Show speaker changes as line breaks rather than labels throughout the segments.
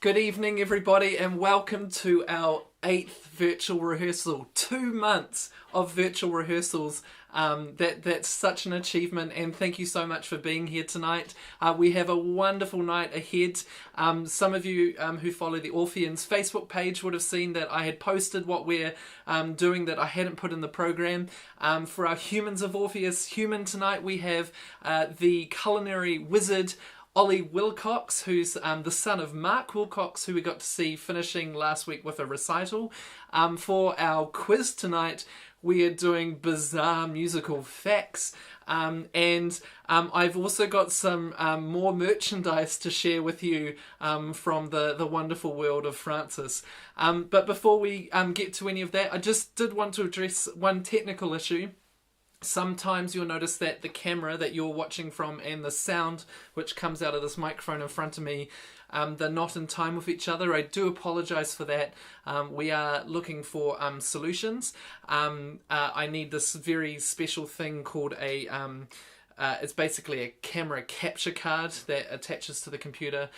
Good evening, everybody, and welcome to our 8th virtual rehearsal. 2 months of virtual rehearsals. That's such an achievement, and thank you so much for being here tonight. We have a wonderful night ahead. Some of you who follow the Orpheans Facebook page would have seen that I had posted what we're doing that I hadn't put in the program. For our Humans of Orpheus human tonight, we have the culinary wizard Ollie Wilcox, who's the son of Mark Wilcox, who we got to see finishing last week with a recital. For our quiz tonight, we are doing bizarre musical facts. And I've also got some more merchandise to share with you from the wonderful world of Francis. But before we get to any of that, I just did want to address one technical issue. Sometimes you'll notice that the camera that you're watching from and the sound which comes out of this microphone in front of me, they're not in time with each other. I do apologise for that. We are looking for solutions. I need this very special thing called it's basically a camera capture card that attaches to the computer,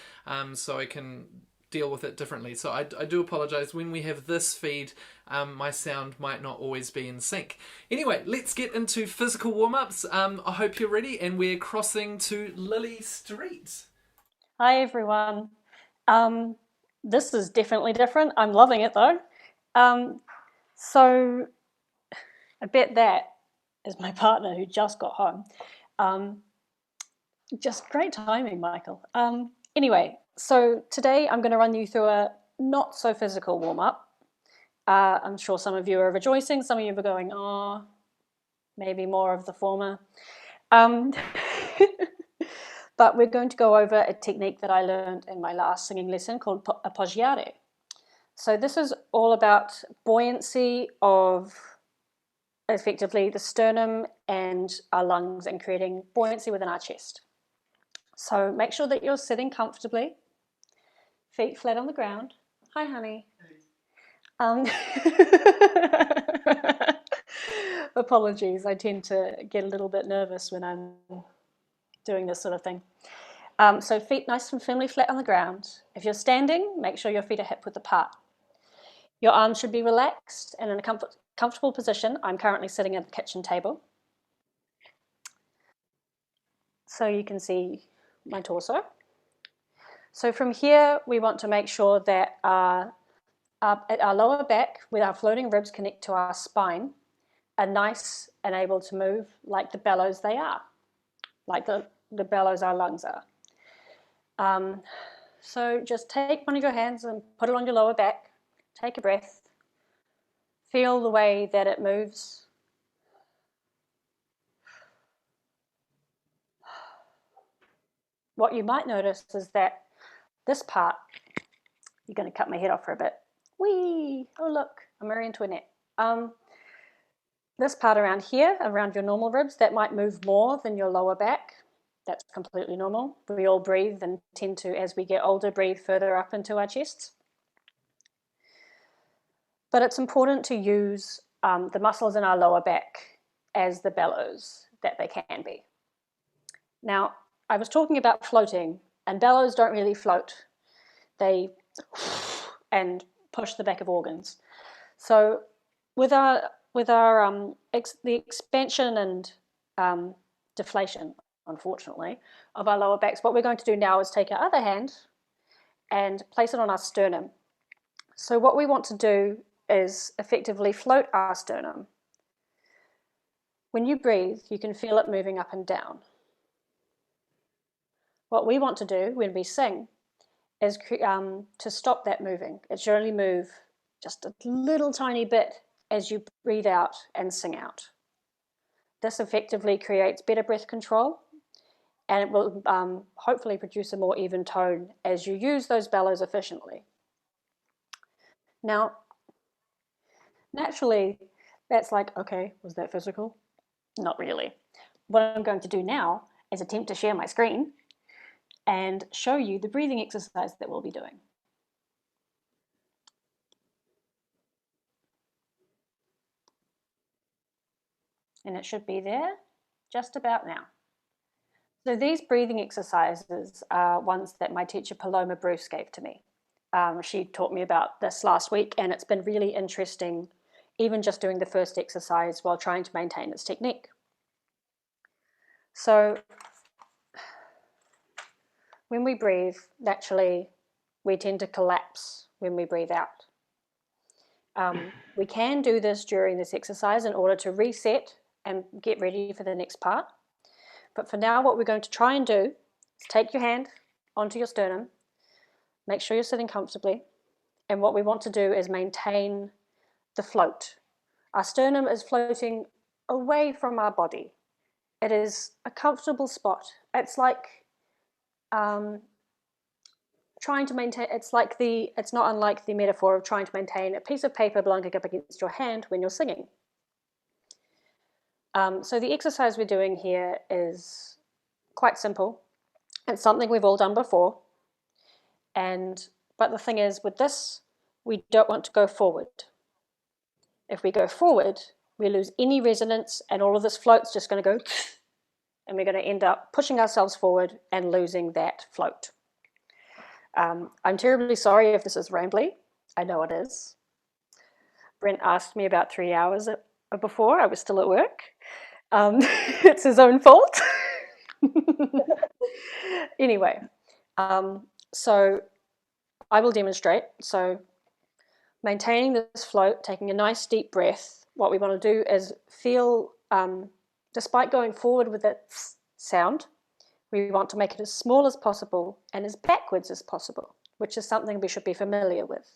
so I can deal with it differently. So I do apologise. When we have this feed, my sound might not always be in sync. Anyway, let's get into physical warm-ups. I hope you're ready, and we're crossing to Lily Street.
Hi everyone. This is definitely different. I'm loving it though. So I bet that is my partner who just got home. Just great timing, Michael. Anyway, so today I'm going to run you through a not so physical warm-up. I'm sure some of you are rejoicing, some of you are going, oh, maybe more of the former. But we're going to go over a technique that I learned in my last singing lesson called appoggiare. So this is all about buoyancy of effectively the sternum and our lungs and creating buoyancy within our chest. So make sure that you're sitting comfortably, feet flat on the ground. Hi, honey. Apologies, I tend to get a little bit nervous when I'm doing this sort of thing. So feet nice and firmly flat on the ground. If you're standing, make sure your feet are hip width apart. Your arms should be relaxed and in a comfortable position. I'm currently sitting at the kitchen table, so you can see my torso. So from here, we want to make sure that our lower back, with our floating ribs connect to our spine, are nice and able to move like the bellows they are, like the bellows our lungs are. So just take one of your hands and put it on your lower back. Take a breath. Feel the way that it moves. What you might notice is that this part, you're going to cut my head off for a bit. Whee! Oh look, I'm Marie Antoinette. This part around here, around your normal ribs, that might move more than your lower back. That's completely normal. We all breathe and tend to, as we get older, breathe further up into our chests. But it's important to use the muscles in our lower back as the bellows that they can be. Now, I was talking about floating, and bellows don't really float. They and push the back of organs. So with the expansion and deflation, unfortunately, of our lower backs, what we're going to do now is take our other hand and place it on our sternum. So what we want to do is effectively float our sternum. When you breathe, you can feel it moving up and down. What we want to do when we sing is to stop that moving. It should only move just a little tiny bit as you breathe out and sing out. This effectively creates better breath control, and it will hopefully produce a more even tone as you use those bellows efficiently. Now, naturally, that's like, okay, was that physical? Not really. What I'm going to do now is attempt to share my screen and show you the breathing exercise that we'll be doing. And it should be there just about now. So these breathing exercises are ones that my teacher Paloma Bruce gave to me. She taught me about this last week, and it's been really interesting, even just doing the first exercise while trying to maintain this technique. So when we breathe, naturally, we tend to collapse when we breathe out. We can do this during this exercise in order to reset and get ready for the next part. But for now, what we're going to try and do is take your hand onto your sternum, make sure you're sitting comfortably, and what we want to do is maintain the float. Our sternum is floating away from our body. It is a comfortable spot. It's like trying to maintain, it's not unlike the metaphor of trying to maintain a piece of paper blowing up against your hand when you're singing. So the exercise we're doing here is quite simple. It's something we've all done before. But the thing is, with this, we don't want to go forward. If we go forward, we lose any resonance, and all of this float's just going to go, and we're going to end up pushing ourselves forward and losing that float. I'm terribly sorry if this is rambly. I know it is. Brent asked me about 3 hours before. I was still at work. It's his own fault. Anyway, so I will demonstrate. So maintaining this float, taking a nice deep breath, what we want to do is feel, despite going forward with that sound, we want to make it as small as possible and as backwards as possible, which is something we should be familiar with.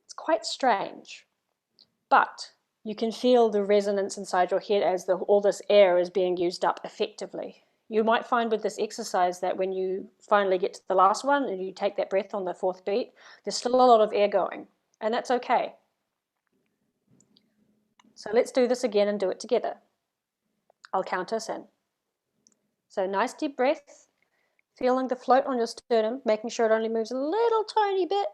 It's quite strange, but you can feel the resonance inside your head as all this air is being used up effectively. You might find with this exercise that when you finally get to the last one and you take that breath on the fourth beat, there's still a lot of air going, and that's okay. So let's do this again and do it together. I'll count us in. So nice deep breath, feeling the float on your sternum, making sure it only moves a little tiny bit.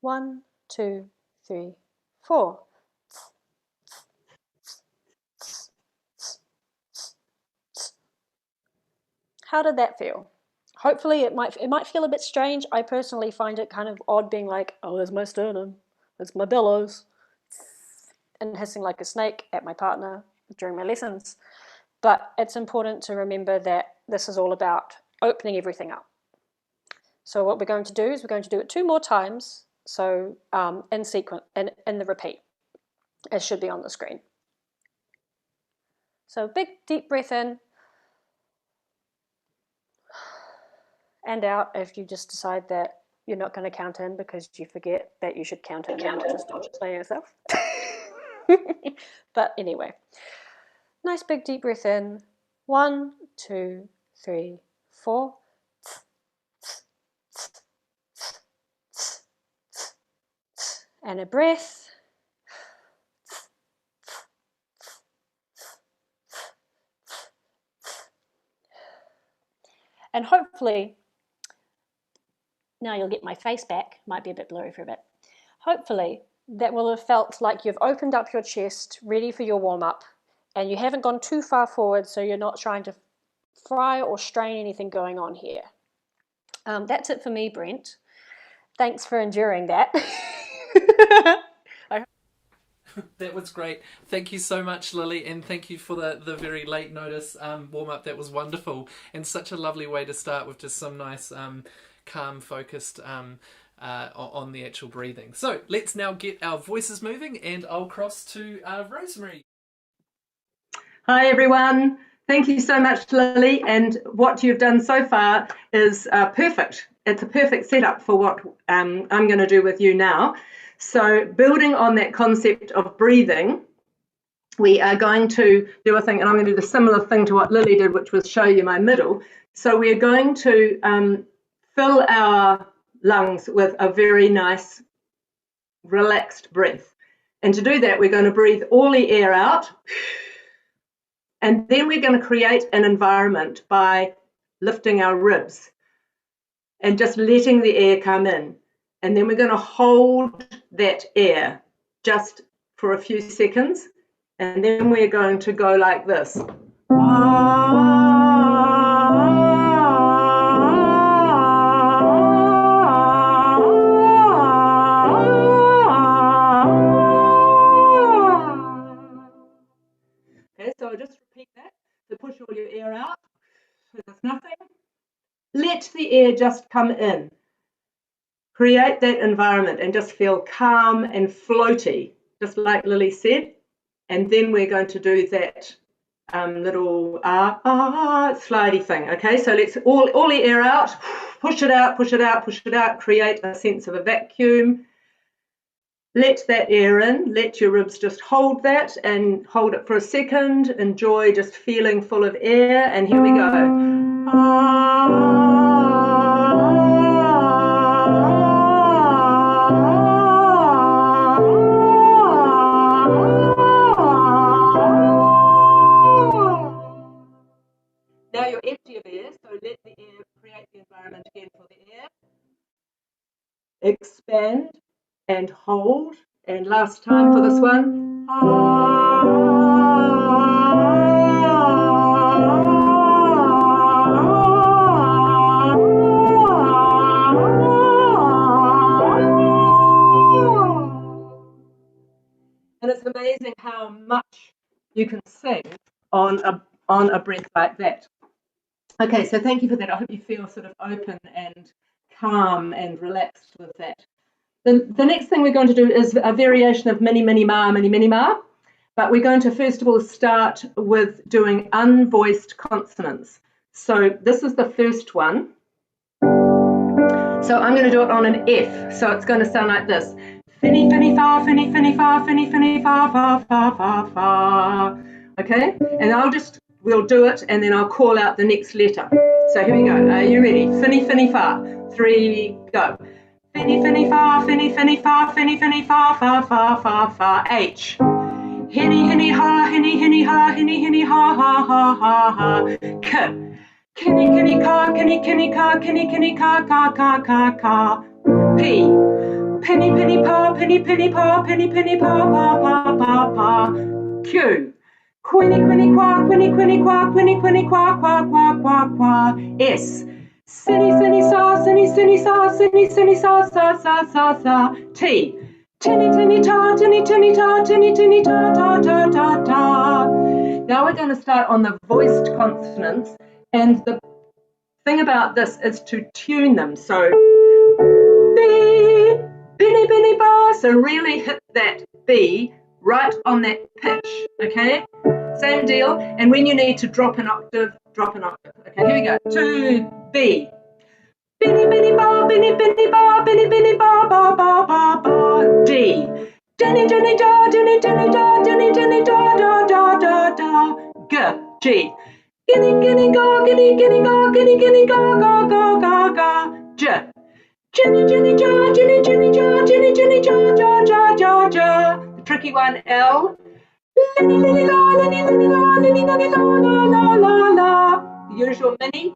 1, 2, 3, 4. How did that feel? Hopefully it might feel a bit strange. I personally find it kind of odd being like, oh, there's my sternum, there's my bellows, and hissing like a snake at my partner during my lessons. But it's important to remember that this is all about opening everything up. So what we're going to do is we're going to do it 2 more times, so in sequence, in the repeat, as should be on the screen. So big deep breath in, and out if you just decide that you're not going to count in because you forget that you should count in and just do it by yourself. But anyway, nice big deep breath in. 1, 2, 3, 4. And a breath. And hopefully, now you'll get my face back, might be a bit blurry for a bit. Hopefully that will have felt like you've opened up your chest, ready for your warm-up, and you haven't gone too far forward, so you're not trying to fry or strain anything going on here. That's it for me, Brent. Thanks for enduring that.
That was great. Thank you so much, Lily, and thank you for the very late notice warm-up. That was wonderful, and such a lovely way to start with just some nice calm, focused on the actual breathing. So let's now get our voices moving, and I'll cross to Rosemary.
Hi everyone. Thank you so much, Lily, and what you've done so far is perfect. It's a perfect setup for what I'm going to do with you now. So building on that concept of breathing, we are going to do a thing, and I'm going to do the similar thing to what Lily did, which was show you my middle. So we're going to fill our lungs with a very nice, relaxed breath. And to do that, we're going to breathe all the air out. And then we're going to create an environment by lifting our ribs and just letting the air come in. And then we're going to hold that air just for a few seconds, and then we're going to go like this. Okay, so I'll just repeat that. So push all your air out. So there's nothing. Let the air just come in. Create that environment and just feel calm and floaty, just like Lily said. And then we're going to do that little slidey thing. Okay, so let's all the air out, push it out, push it out, push it out, create a sense of a vacuum. Let that air in, let your ribs just hold that and hold it for a second. Enjoy just feeling full of air, and here we go. Now you're empty of air, so let the air create the environment again for the air. Expand and hold. And last time for this one. And it's amazing how much you can sing on a breath like that. Okay, so thank you for that. I hope you feel sort of open and calm and relaxed with that. The next thing we're going to do is a variation of mini, mini, ma, mini, mini, ma. But we're going to first of all start with doing unvoiced consonants. So this is the first one. So I'm going to do it on an F. So it's going to sound like this. Finny, finny, fa, finny, finny, fa, finny, finny, fa, fa, fa, fa, fa. Okay? And we'll do it and then I'll call out the next letter. So here we go. Are you ready? Finny, finny, fa. 3, go. Finny, finny, fa, finny, finny, fa, finny, finny, fa, fa, fa, fa, fa. H. Henny, henny, ha, henny, henny, ha, henny, henny, ha, ha, ha, ha, ha. K. Kenny, kenny, ka, kenny, kenny, ka, kenny, kenny, ka, ka, ka, ka, ka. P. Penny, penny, pa, penny, penny, pa, penny, penny, pa, pa, pa, pa, pa. Q. Quinny, quinny, qua, quinny, quinny, qua, quinny, quinny, qua, qua, qua, qua, qua. S. Sinny, sinny, sa, sinny, sinny, sa, sinny, sinny, sa, sa, sa, sa, sa. T. Tinny, tinny, ta, tinny, tinny, ta, tinny, tinny, ta, ta, ta, ta, ta. Now we're going to start on the voiced consonants, and the thing about this is to tune them. So, B, binny, binny, ba. So really hit that B right on that pitch, okay? Same deal. And when you need to drop an octave, drop an octave. Okay, here we go. 2, B. Binny, binny, ba, binny, binny, ba, binny, binny, ba, ba, ba, ba, ba. D. Dinny, dinny, da, dinny, dinny, da, dinny, dinny, da, da, da, da, da. G. G. Ginny, ginny, ga, ginny, ginny, ga, ginny, ginny, ga, ga, ga, ga, ga. J. Ginny, ginny, ja, ginny, ginny, ja, ginny, ginny, ja, ja, ja, ja, ja. The tricky one, L. Linny, linny, la, linny, linny, la, linny, linny, la, la, la, la, la. The usual mini.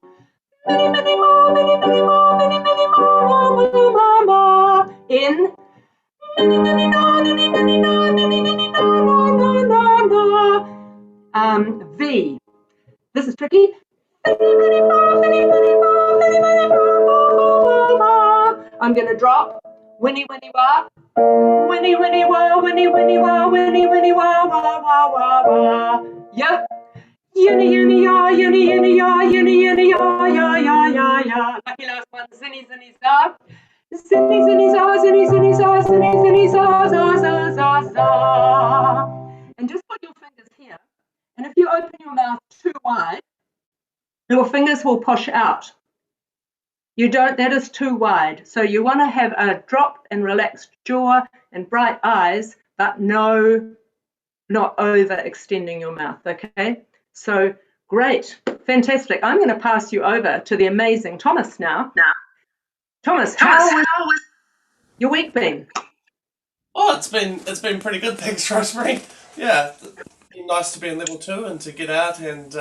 Mini, mini, ma, mini, mini, ma, mini, mini, ma, ma, ma, ma, ma. In. Nini, nini, na, nini, nini, na, nini, nini, na, na, na, na, na. V. This is tricky. Mini, mini, ma, mini, mini, ma, mini, mini, ma, ma, ma, ma, ma. I'm going to drop. Winnie, winnie, wah. Winnie, winnie, wah, winnie, winnie, wah, winnie, winnie, wah, wah, wah, wah, wah. Yeah. Yinny, yinny, ya, yinny, yinny, ya, yinny, yinny, ya, ya, ya, ya, ya. Lucky last one. Zinny, zinny, za. Zinny, zinny, za, zinny, zinny, za, zinny, zinny, za, za, za, za, za. And just put your fingers here. And if you open your mouth too wide, your fingers will push out. You don't, that is too wide. So you want to have a drop and relaxed jaw and bright eyes, but no, not overextending your mouth, okay? So great, fantastic. I'm going to pass you over to the amazing Thomas now. Thomas, how was your week been?
Oh, it's been pretty good, thanks, Rosemary. Yeah, it's been nice to be in level 2 and to get out and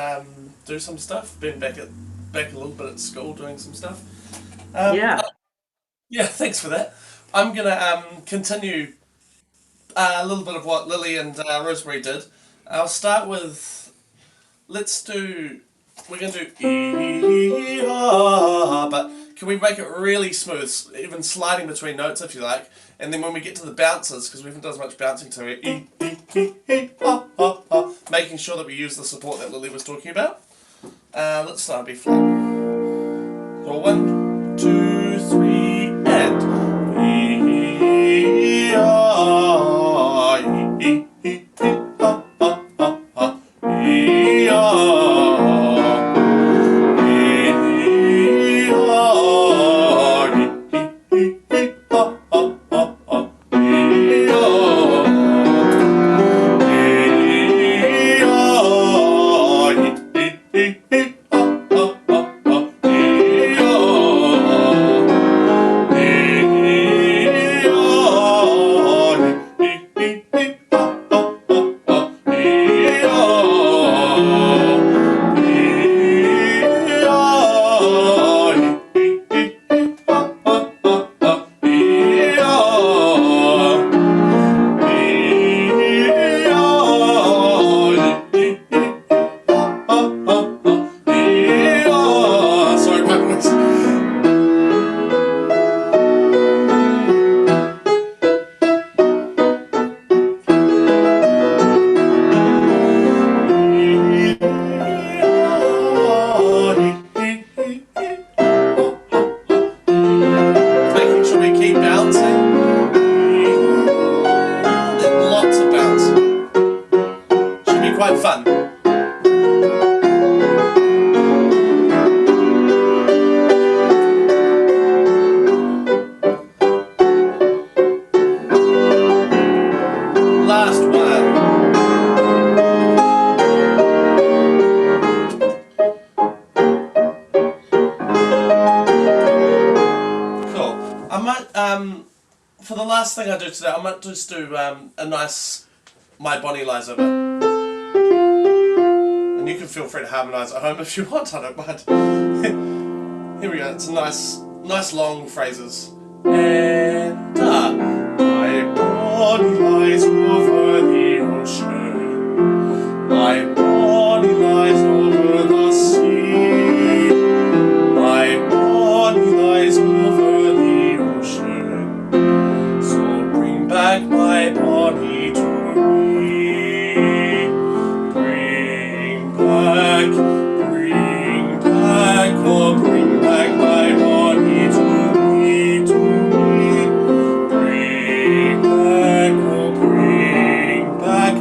do some stuff. Been back a little bit at school doing some stuff.
Yeah.
Yeah, thanks for that. I'm gonna continue a little bit of what Lily and Rosemary did. I'll start with, we're going to do E-ha, but can we make it really smooth, even sliding between notes if you like, and then when we get to the bounces, because we haven't done as much bouncing to it, E-ha, making sure that we use the support that Lily was talking about. Let's start B flat. So 1, 2, 3, and for the last thing I do today, I might just do a nice My Bonnie Lies Over. And you can feel free to harmonise at home if you want, I don't mind. Here we go, it's a nice long phrases. And my Bonnie lies over the ocean, my Bonnie lies over the sea, my Bonnie lies over the ocean, so bring back my Bonnie to me, bring back, oh bring back my Bonnie to me, bring back,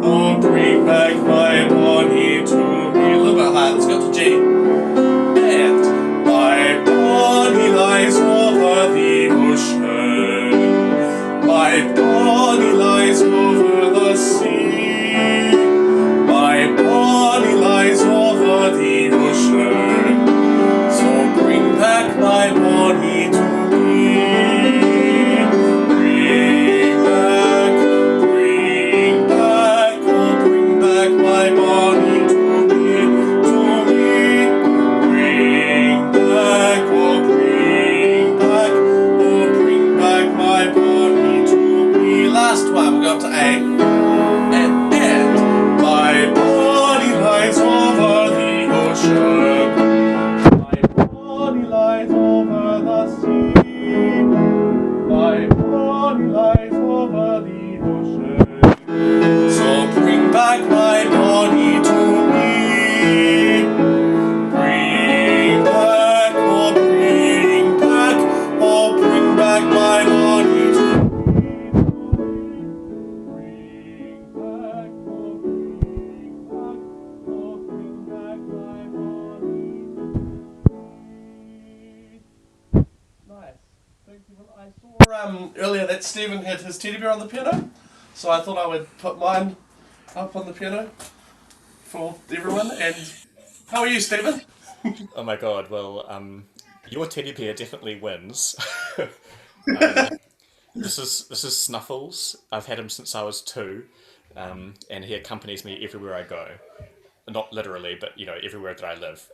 oh bring back my Bonnie to me. A little bit higher, let's go to G. And my Bonnie lies over the ocean, my Bonnie lies over the sea, my Bonnie lies over the ocean, so bring back my Bonnie to me. Bring back, oh bring back my Bonnie to me, Bring back, oh bring back my Bonnie to me. Last one, we'll go up to A. And my Bonnie lies over the ocean, my Bonnie lies over the sea, my Bonnie lies over the ocean, so bring back my Bonnie to me. Bring back, oh bring back my Bonnie to me. Bring back, oh bring back my Bonnie. Nice. Thank you. Well, I saw earlier that Stephen had his teddy bear on the piano, so I thought I would put mine up on the piano for everyone. And how are you, Stephen?
Oh my god, well, your teddy bear definitely wins. This is Snuffles. I've had him since I was 2, and he accompanies me everywhere I go. Not literally, but, everywhere that I live.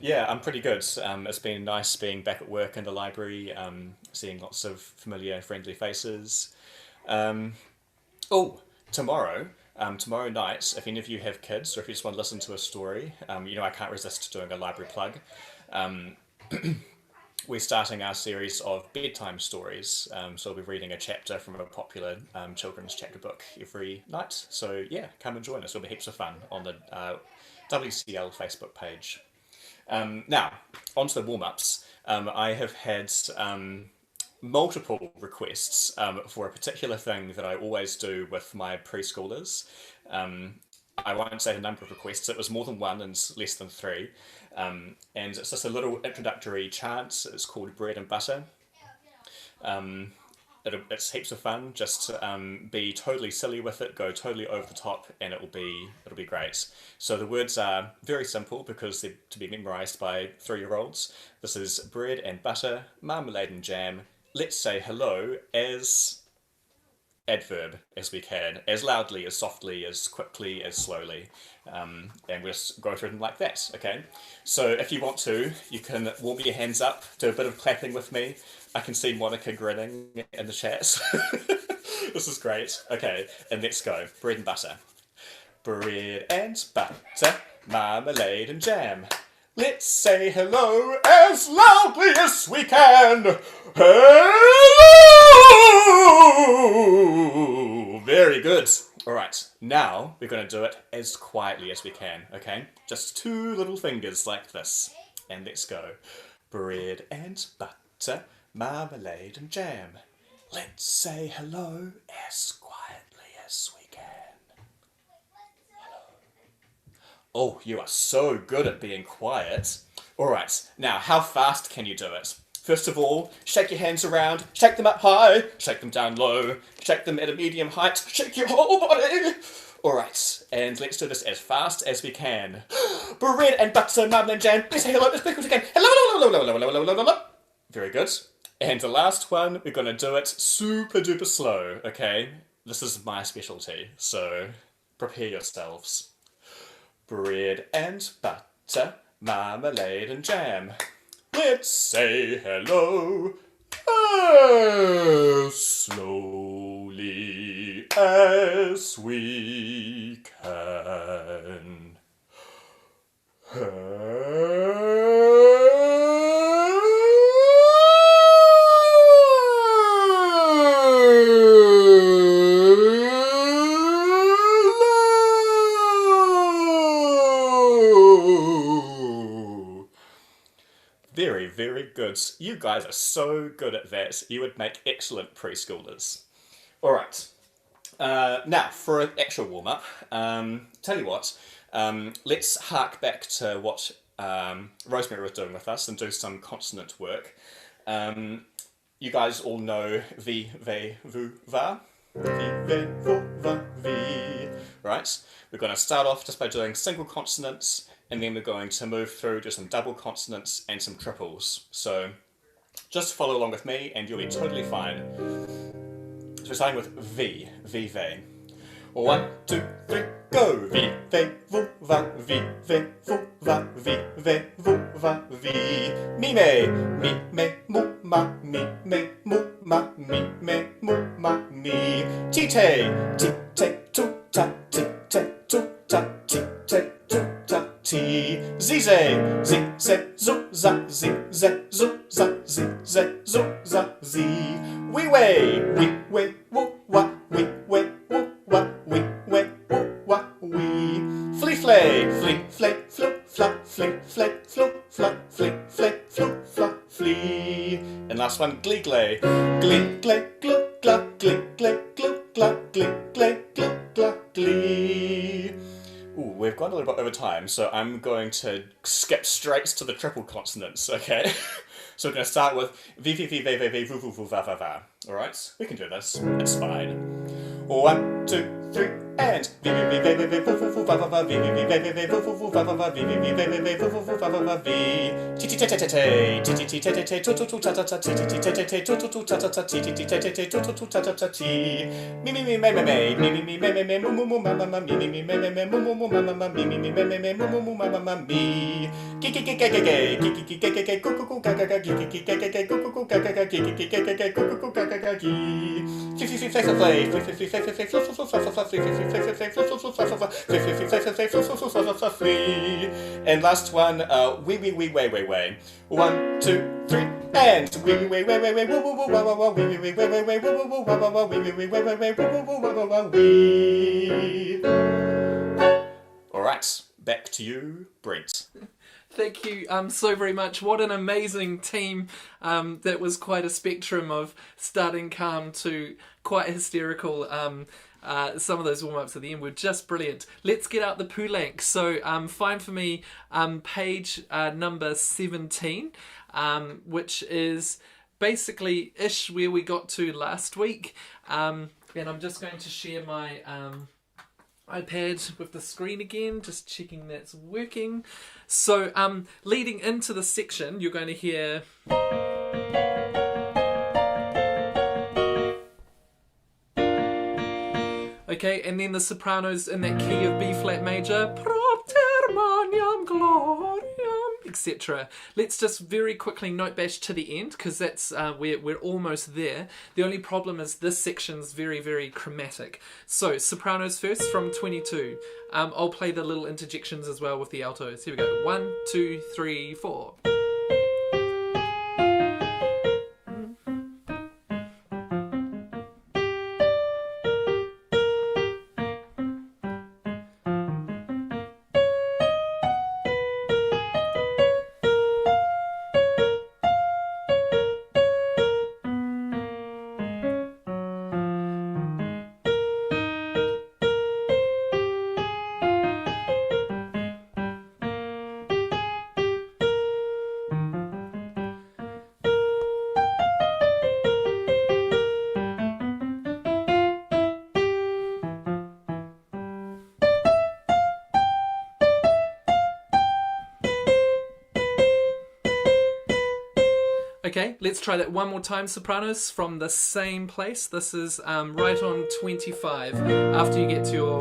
Yeah, I'm pretty good. It's been nice being back at work in the library, seeing lots of familiar, friendly faces. Oh, tomorrow night, if any of you have kids or if you just want to listen to a story, I can't resist doing a library plug. We're starting our series of bedtime stories, so we'll be reading a chapter from a popular children's chapter book every night. So yeah, come and join us. It'll be heaps of fun on the WCL Facebook page. Now, on to the warm-ups. I have had multiple requests for a particular thing that I always do with my preschoolers. I won't say the number of requests, it was more than one and less than three. And it's just a little introductory chant. It's called Bread and Butter. It's heaps of fun. Just be totally silly with it, go totally over the top, and it'll be great. So the words are very simple because they're to be memorised by 3-year-olds. This is bread and butter, marmalade and jam. Let's say hello as adverb as we can, as loudly, as softly, as quickly, as slowly, and we'll just go through them like that, okay? So if you want to, you can warm your hands up, do a bit of clapping with me. I can see Monica grinning in the chat. This is great. Okay, and let's go. Bread and butter. Bread and butter, marmalade and jam. Let's say hello as loudly as we can. Hello! Very good. All right, now we're going to do it as quietly as we can, okay? Just 2 little fingers like this. And let's go. Bread and butter, marmalade and jam. Let's say hello as quietly as we can. Oh, you are so good at being quiet. All right, now how fast can you do it? First of all, shake your hands around, shake them up high, shake them down low, shake them at a medium height, shake your whole body. All right, and let's do this as fast as we can. Bread and butter, marmalade and jam. Let's say hello as quick as we can. Hello, hello, hello, hello, hello, hello, hello, hello. Very good. And the last one, we're going to do it super duper slow, okay? This is my specialty, so prepare yourselves. Bread and butter, marmalade and jam. Let's say hello as slowly as we can. Very, very good. You guys are so good at that. You would make excellent preschoolers. All right. Now, for an actual warm-up, tell you what, let's hark back to what Rosemary was doing with us and do some consonant work. You guys all know vi, ve, vu, va. Vi, ve, vu, va, vi. Right? We're going to start off just by doing single consonants, and then we're going to move through to some double consonants and some triples. So just follow along with me and you'll be totally fine. So we're starting with V, V, ve. 1, 2, 3, go! Vi, ve, vu, va, vi, ve, vu, va, vi, ve, vu, va, vi. Mi, me, mu, ma, mi, me, mu, ma, mi, me, mu, ma, mi. Ti, te, tu, ta, ti, te, tu, ta, ti, te, tu, ta, ti. Zi, ze, zu, za, zi, ze, zu, za, zi, ze, zu, za, zi. We, we, wu, wa, we, wu, wa, we, we, wa, we. Flee, flay, flee, flay, flu, fla, flee, flay, flu, fla, flee, flay, flu, fla, flee. And last one, glee, glay, glee, glay, glu, gla, glee, glay, glu, gla, glee, glay, glu, gla, glee. Ooh, we've gone a little bit over time, so I'm going to skip straight to the triple consonants, okay? So we're going to start with v, v, v, ve, ve, ve, vu, vu, vu, va, va, va. Alright? We can do this. It's fine. 1, 2, 3, and and last one, wee wee wee way way way. 1, 2, 3, and wee wee way way way way woo woo woo wah wah wah wee wee wee way way way woo woo woo wah wah wah wee wee wee way way way woo woo woo wah wah wah wee. All right, back to you, Brent.
Thank you so very much. What an amazing team. That was quite a spectrum of starting calm to quite hysterical. Some of those warm-ups at the end were just brilliant. Let's get out the Poulenc. So find for me page number 17, which is basically ish where we got to last week. And I'm just going to share my iPad with the screen again, just checking that's working. So leading into the section, you're going to hear... Okay, and then the sopranos in that key of B flat major, propter maniam gloriam, etc. Let's just very quickly note bash to the end, because that's we're almost there. The only problem is this section's very, very chromatic. So sopranos first from 22. I'll play the little interjections as well with the altos. Here we go. 1, 2, 3, 4. Okay, let's try that one more time, sopranos, from the same place. This is right on 25, after you get to your...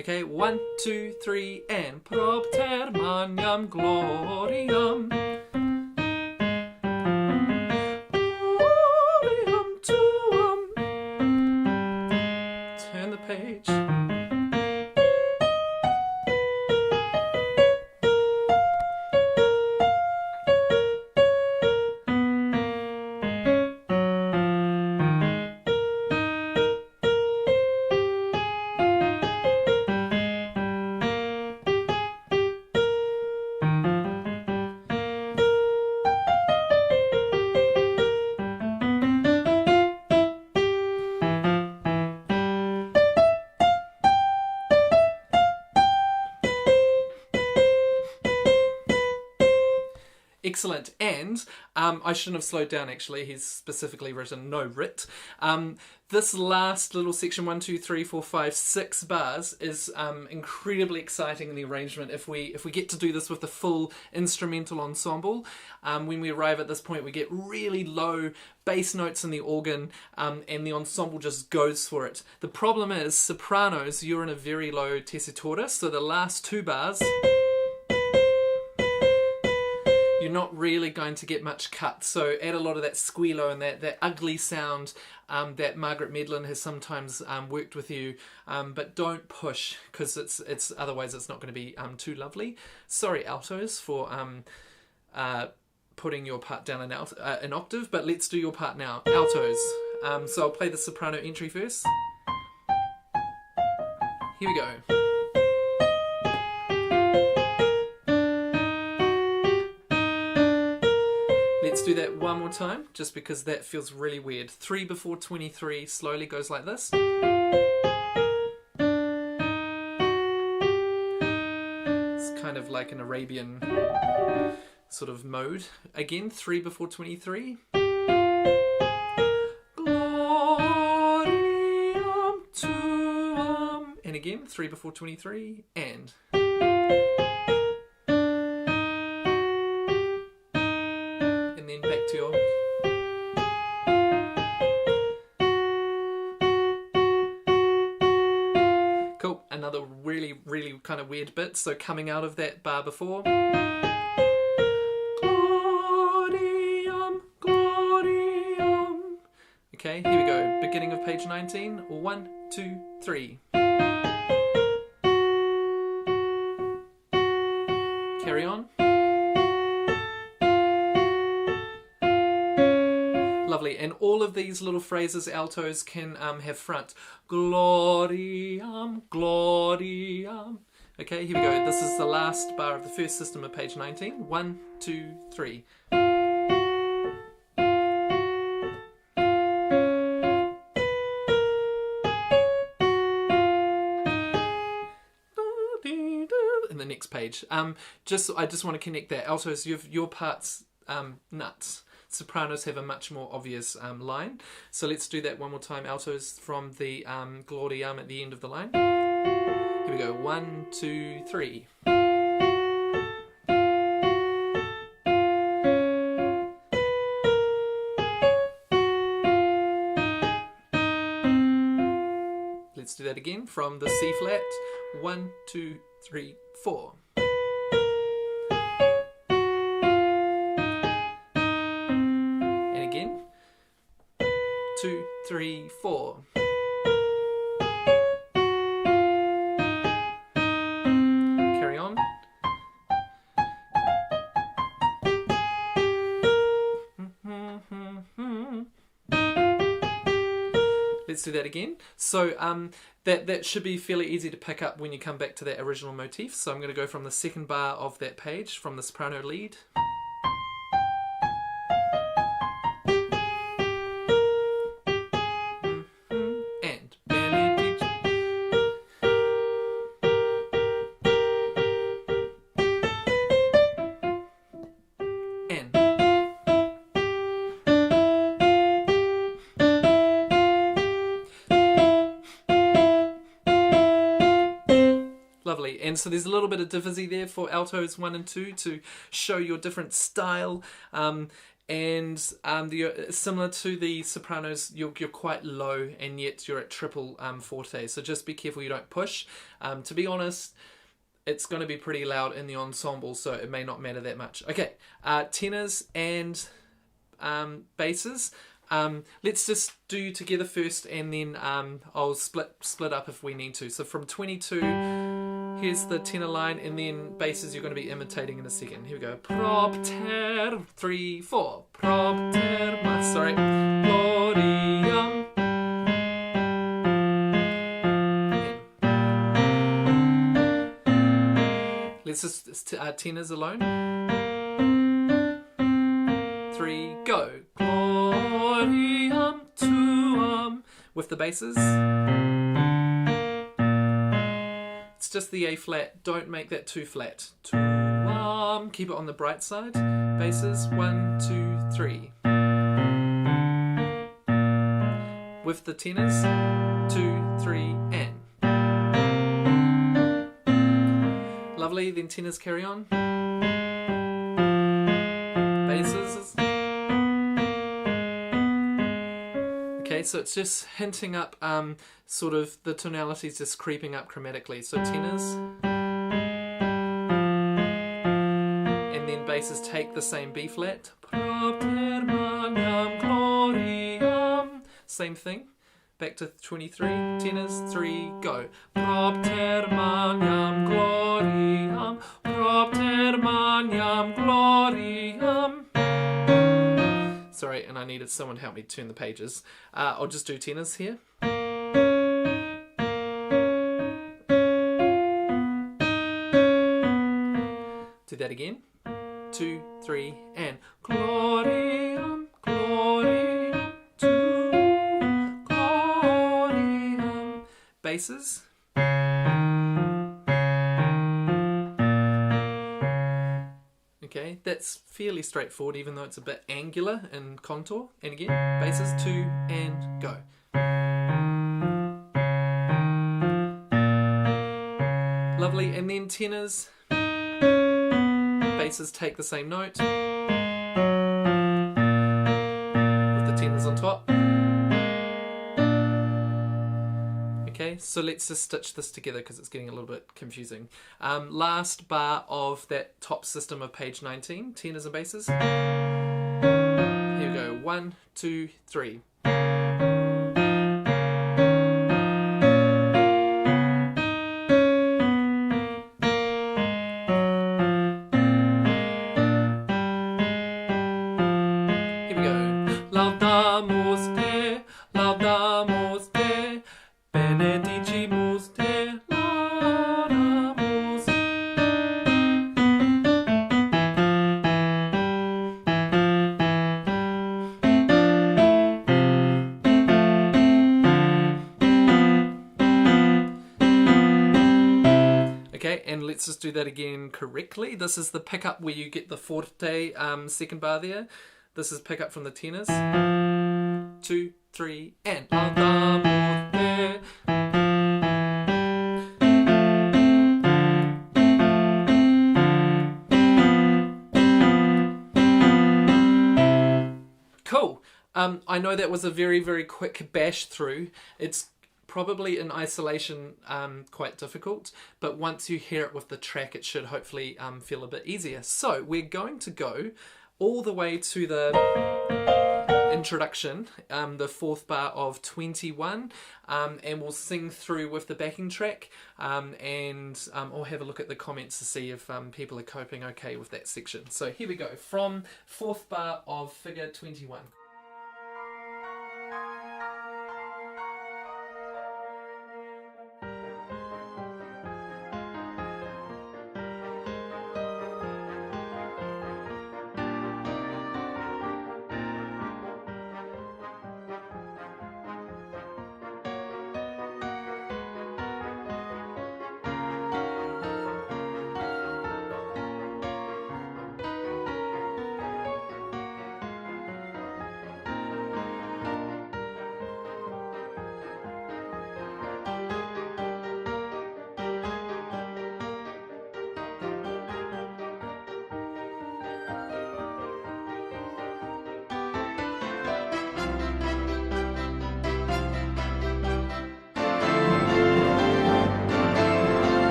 Okay, 1, 2, 3, and propter maniam gloriam. Gloriam tuam. Turn the page. Excellent. And I shouldn't have slowed down, actually. He's specifically written no writ. This last little section, 1, 2, 3, 4, 5, 6 bars, is incredibly exciting in the arrangement. If we get to do this with the full instrumental ensemble, when we arrive at this point, we get really low bass notes in the organ, and the ensemble just goes for it. The problem is, sopranos, you're in a very low tessitura, so the last 2 bars... you're not really going to get much cut. So add a lot of that squealo and that ugly sound that Margaret Medlin has sometimes worked with you, but don't push, because it's otherwise it's not going to be too lovely. Sorry, altos, for putting your part down an octave, but let's do your part now. Altos. So I'll play the soprano entry first. Here we go. Let's do that one more time, just because that feels really weird. 3 before 23 slowly goes like this. It's kind of like an Arabian sort of mode. Again, 3 before 23. Gloriam tuam. again, 3 before 23, and. And then back to your. Cool, another really, really kind of weird bit. So coming out of that bar before. Gloriam, gloriam. Okay, here we go. Beginning of page 19. 1, 2, 3. Carry on. Lovely. And all of these little phrases altos can have front. Gloriam, gloriam. Okay, here we go. This is the last bar of the first system of page 19. 1, 2, 3. In the next page. I just want to connect that. Altos, your part's nuts. Sopranos have a much more obvious line. So let's do that one more time. Altos from the gloriam at the end of the line. Here we go. 1, 2, 3. Let's do that again from the C flat. 1, 2, 3, 4. And again. 2, 3, 4. Carry on. Let's do that again. So that should be fairly easy to pick up when you come back to that original motif. So I'm going to go from the second bar of that page, from the soprano lead. And lovely. And so there's a little bit of divisy there for altos 1 and 2 to show your different style. Similar to the sopranos, you're quite low, and yet you're at triple forte. So just be careful you don't push. To be honest, it's going to be pretty loud in the ensemble, so it may not matter that much. Okay, tenors and basses. Let's just do together first, and then I'll split up if we need to. So from 22, here's the tenor line, and then basses you're going to be imitating in a second. Here we go. Propter, 3, 4. Propter, gloriam. Let's just tenors alone. 3, go. Gloriam tuam. With the basses. It's just the A flat. Don't make that too flat. Tuam. Keep it on the bright side. Basses. 1, 2, 3. With the tenors. 2, 3, and. Lovely. Then tenors carry on. Basses. Okay, so it's just hinting up sort of the tonalities just creeping up chromatically. So tenors. And then basses take the same B flat. Same thing. Back to 23. Tenors, 3, go. Propter magnam gloriam. Propter magnam gloriam. Sorry, and I needed someone to help me turn the pages. I'll just do tenors here. Do that again. 2, 3, and gloriam, gloriam, to gloriam. Basses. Okay, that's fairly straightforward, even though it's a bit angular in contour. And again, basses, 2, and go. Lovely. And then tenors. Basses take the same note. With the tenors on top. Okay, so let's just stitch this together because it's getting a little bit confusing. Last bar of that top system of page 19, tenors and basses. Here we go, 1, 2, 3. Here we go. Laudamus te, laudamus te, benedicimus te, laudamus. Okay, and let's just do that again correctly. This is the pickup where you get the forte second bar there. This is pickup from the tenors. 2, 3, and laudamus te. Cool. I know that was a very, very quick bash through. It's probably in isolation quite difficult, but once you hear it with the track, it should hopefully feel a bit easier. So we're going to go all the way to the introduction, the fourth bar of 21, and we'll sing through with the backing track, and I'll have a look at the comments to see if people are coping okay with that section. So here we go, from fourth bar of figure 21.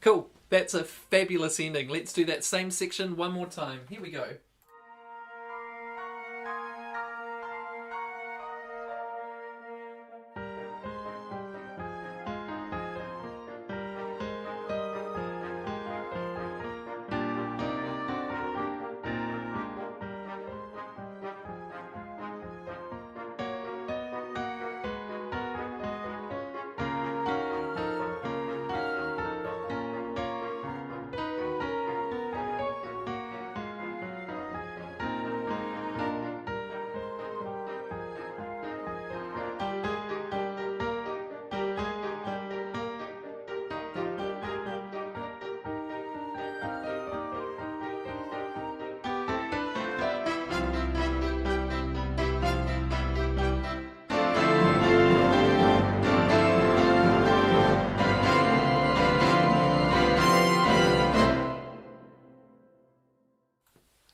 Cool, that's a fabulous ending. Let's do that same section one more time. Here we go.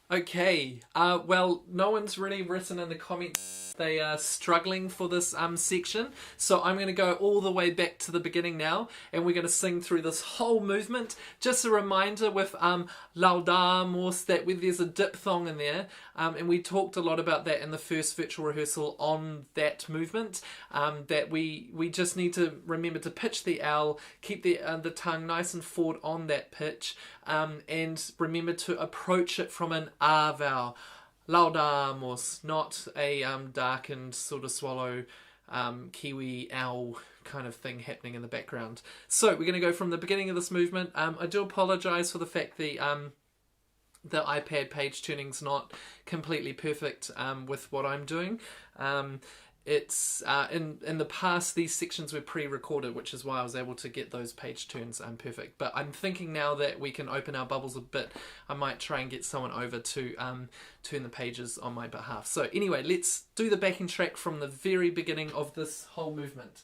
Okay, well, no one's really written in the comments they are struggling for this section, so I'm going to go all the way back to the beginning now, and we're going to sing through this whole movement. Just a reminder with Laudamus that there's a diphthong in there, and we talked a lot about that in the first virtual rehearsal on that movement, that we just need to remember to pitch the L, keep the tongue nice and forward on that pitch, and remember to approach it from an R vowel. Laudamus, not a darkened sort of swallow Kiwi owl kind of thing happening in the background. So we're going to go from the beginning of this movement. I do apologise for the fact the iPad page turning's not completely perfect with what I'm doing. it's in the past these sections were pre-recorded, which is why I was able to get those page turns perfect. But I'm thinking now that we can open our bubbles a bit, I might try and get someone over to turn the pages on my behalf. So anyway, let's do the backing track from the very beginning of this whole movement.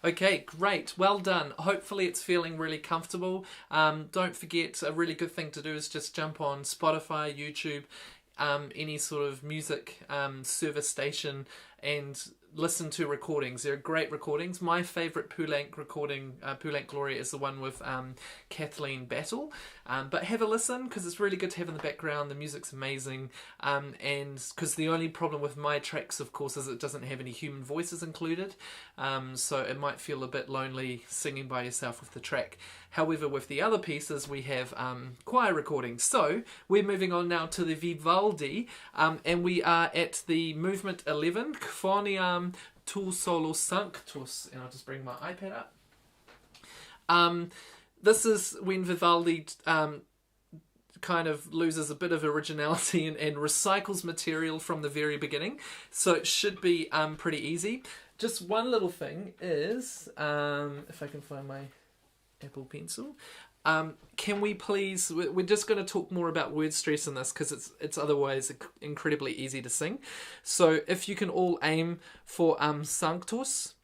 Okay, great. Well done. Hopefully it's feeling really comfortable. Don't forget, a really good thing to do is just jump on Spotify, YouTube, any sort of music service station and listen to recordings. They're great recordings. My favourite Poulenc recording, Poulenc Gloria, is the one with Kathleen Battle. But have a listen, because it's really good to have in the background. The music's amazing. And because the only problem with my tracks, of course, is it doesn't have any human voices included. So it might feel a bit lonely singing by yourself with the track. However, with the other pieces, we have choir recordings. So we're moving on now to the Vivaldi, and we are at the movement 11, Quoniam tu solo sanctus, and I'll just bring my iPad up. This is when Vivaldi kind of loses a bit of originality and recycles material from the very beginning, so it should be pretty easy. Just one little thing is, if I can find my Apple Pencil, can we please, we're just going to talk more about word stress in this because it's otherwise incredibly easy to sing. So if you can all aim for sanctus,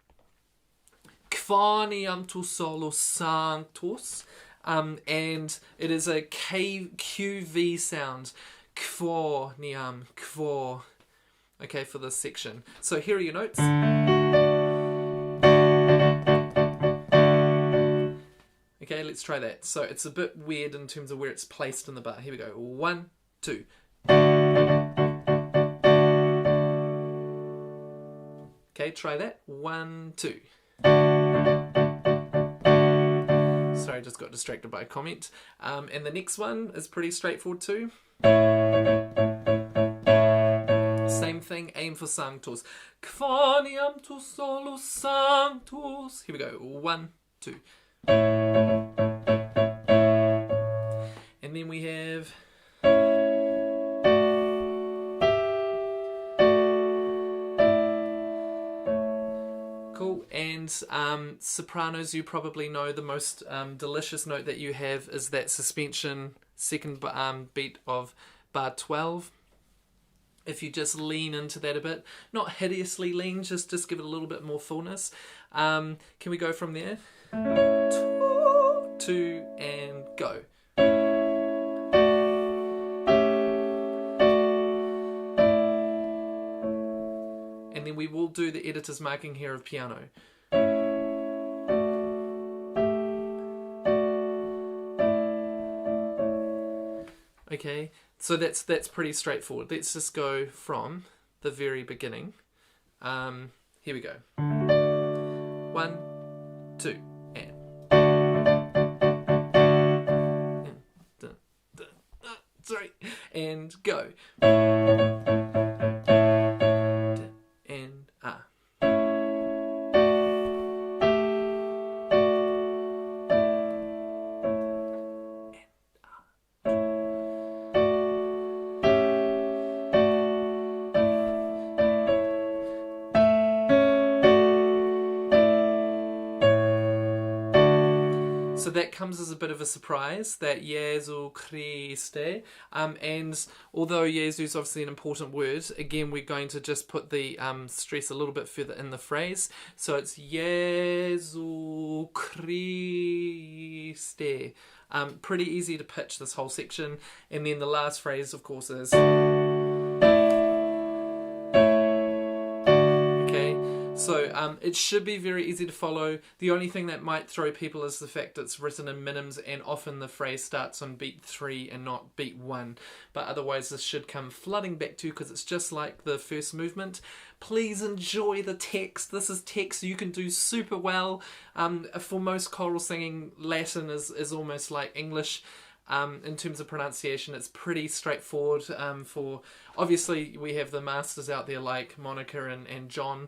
Quoniam tu solo sanctus, and it is a QV sound, Quoniam, quo. Okay, for this section. So here are your notes. Okay, let's try that. So it's a bit weird in terms of where it's placed in the bar. Here we go. 1, 2. Okay, try that. 1, 2. Sorry, I just got distracted by a comment. And the next one is pretty straightforward too. Same thing, aim for sanctus. Quoniam tu solus sanctus. Here we go. 1, 2. And then we have... Cool. And sopranos, you probably know the most delicious note that you have is that suspension second beat of bar 12. If you just lean into that a bit, not hideously lean, just give it a little bit more fullness. Can we go from there? 2, and go. And then we will do the editor's marking here of piano. Okay, so that's pretty straightforward. Let's just go from the very beginning. Here we go. 1, 2, and. Sorry, and go. And So that comes as a bit of a surprise, that Jesu Christe. And although Jesu is obviously an important word, again, we're going to just put the stress a little bit further in the phrase. So it's Jesu Christe. Pretty easy to pitch this whole section. And then the last phrase, of course, is... So it should be very easy to follow. The only thing that might throw people is the fact it's written in minims, and often the phrase starts on beat 3 and not beat 1. But otherwise this should come flooding back to you because it's just like the first movement. Please enjoy the text. This is text you can do super well. For most choral singing, Latin is almost like English. In terms of pronunciation, it's pretty straightforward. For obviously we have the masters out there like Monica and John,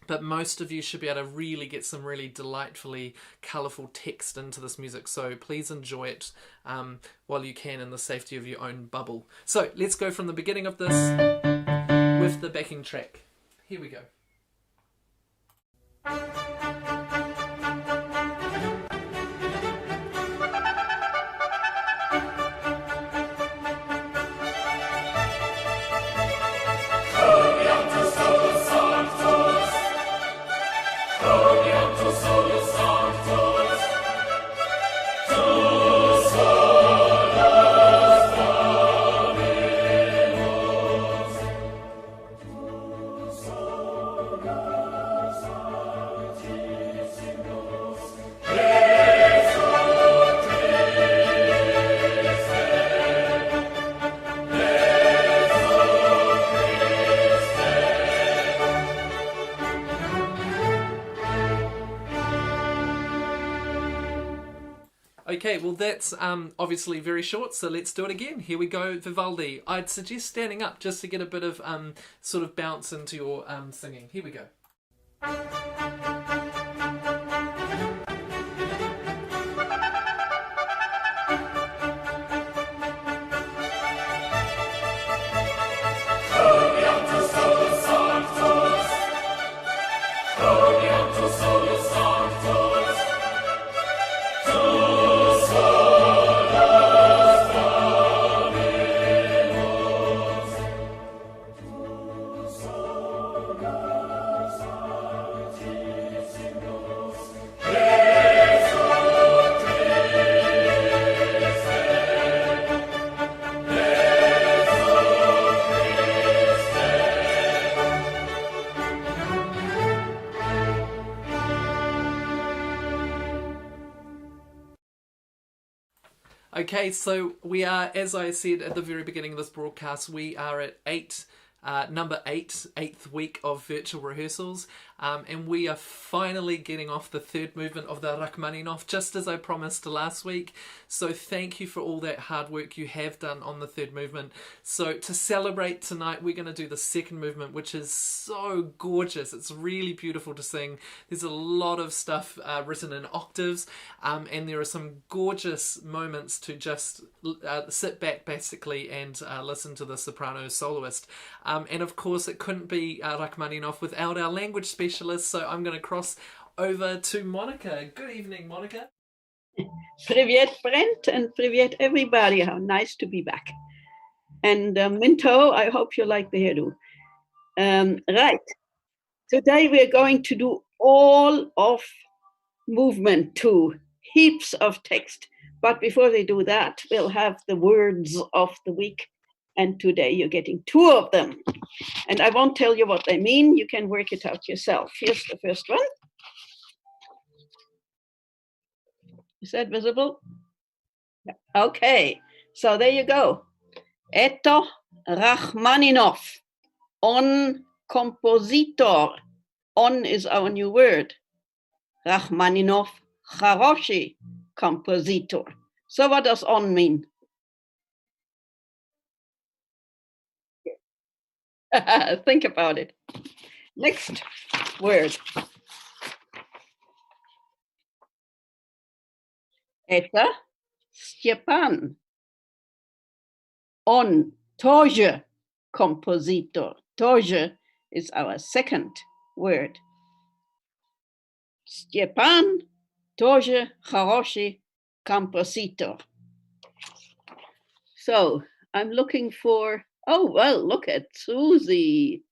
but most of you should be able to really get some really delightfully colourful text into this music, so please enjoy it while you can in the safety of your own bubble. So let's go from the beginning of this with the backing track. Here we go. Okay, well that's obviously very short, so let's do it again. Here we go, Vivaldi. I'd suggest standing up just to get a bit of sort of bounce into your singing. Here we go. Okay, so we are, as I said at the very beginning of this broadcast, we are at 8 number 8, 8th week of virtual rehearsals, and we are finally getting off the third movement of the Rachmaninoff, just as I promised last week. So thank you for all that hard work you have done on the third movement. So to celebrate tonight, we're going to do the second movement, which is so gorgeous. It's really beautiful to sing. There's a lot of stuff written in octaves, and there are some gorgeous moments to just sit back basically and listen to the soprano soloist. And of course it couldn't be Rachmaninoff without our language specialist, so I'm going to cross over to Monica. Good evening, Monica.
Привет, Brent, and привет, everybody. How nice to be back. And Minto, I hope you like the hairdo. Right. Today we're going to do all of movement 2, heaps of text. But before they do that, we'll have the words of the week. And today you're getting 2 of them. And I won't tell you what they mean. You can work it out yourself. Here's the first one. Is that visible? Okay, so there you go. Eto Rachmaninoff, on compositor. On is our new word. Rachmaninoff, хороший compositor. So what does on mean? Think about it. Next word. Это Stepan. On, тоже compositor. Тоже is our second word. Stepan, тоже хороший compositor. So I'm looking for, oh, well, look at Susie.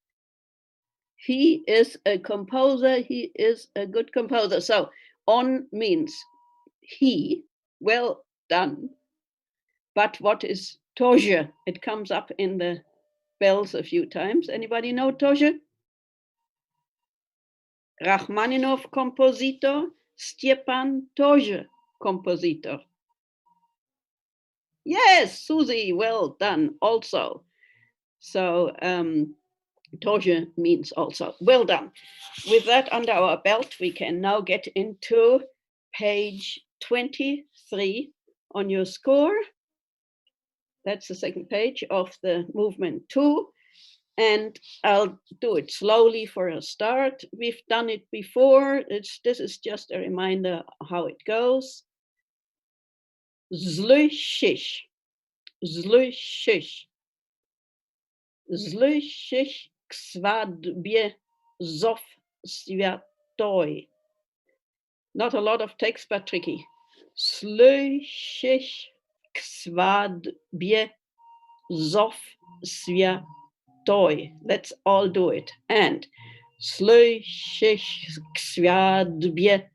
He is a composer. He is a good composer. So on means he, well done. But what is тоже? It comes up in the bells a few times. Anybody know тоже? Rachmaninoff compositor, Stepan тоже compositor. Yes, Susie, well done also. So тоже means also well done. With that under our belt, we can now get into page 23 on your score. That's the second page of the movement 2. And I'll do it slowly for a start. We've done it before. This is just a reminder how it goes. Zlyszysz, zlyszysz, zlyszysz k swadbie zof światoj. Not a lot of text, but tricky. Zlyszysz k swadbie zof światoj. Let's all do it. And zlyszysz k swadbie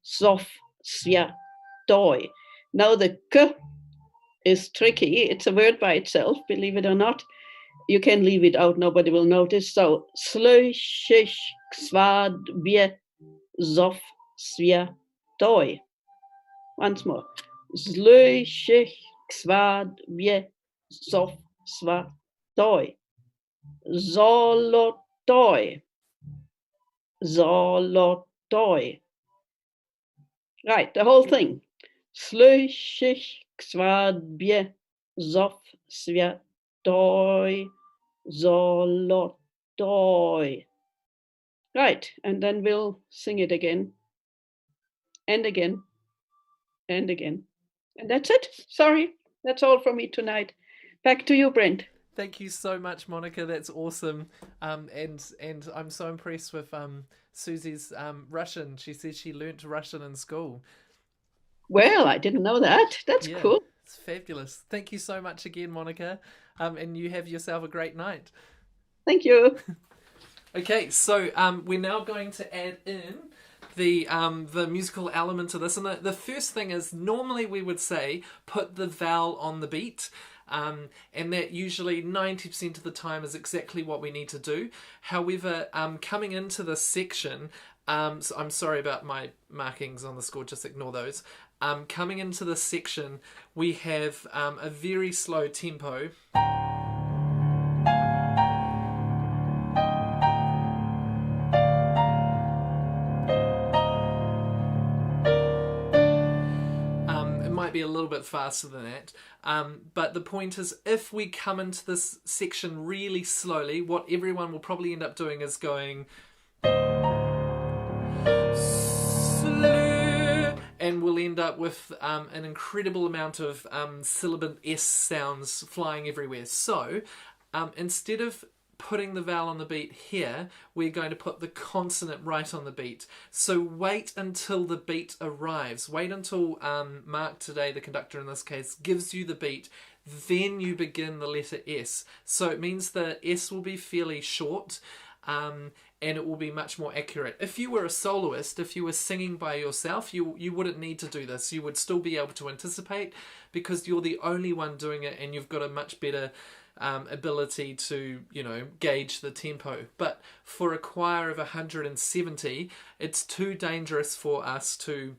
zof światoj. Now the k is tricky. It's a word by itself, believe it or not. You can leave it out, nobody will notice. So, słyszysz k swadbie zof światoj. Once more. Słyszysz k swadbie zof światoj. Zolotoj. Zolotoj. Right, the whole thing. Słyszysz k swadbie zof światoj. Zolotoj. Right, and then we'll sing it again and again and again. And that's it. Sorry, that's all from me tonight. Back to you, Brent.
Thank you so much, Monica. That's awesome. And I'm so impressed with Susie's Russian. She says she learnt Russian in school.
Well, I didn't know that. That's cool.
It's fabulous. Thank you so much again, Monica. And you have yourself a great night.
Thank you.
Okay, so we're now going to add in the musical element to this. And the first thing is, normally we would say, put the vowel on the beat. And that usually 90% of the time is exactly what we need to do. However, coming into this section, so I'm sorry about my markings on the score, just ignore those. Coming into this section, we have a very slow tempo. might be a little bit faster than that. But the point is, if we come into this section really slowly, what everyone will probably end up doing is going and we'll end up with an incredible amount of sibilant S sounds flying everywhere. So instead of putting the vowel on the beat here, we're going to put the consonant right on the beat. So wait until the beat arrives. Wait until Mark today, the conductor in this case, gives you the beat. Then you begin the letter S. So it means the S will be fairly short, and it will be much more accurate. If you were a soloist, if you were singing by yourself, you wouldn't need to do this. You would still be able to anticipate because you're the only one doing it, and you've got a much better ability to, gauge the tempo. But for a choir of 170, it's too dangerous for us to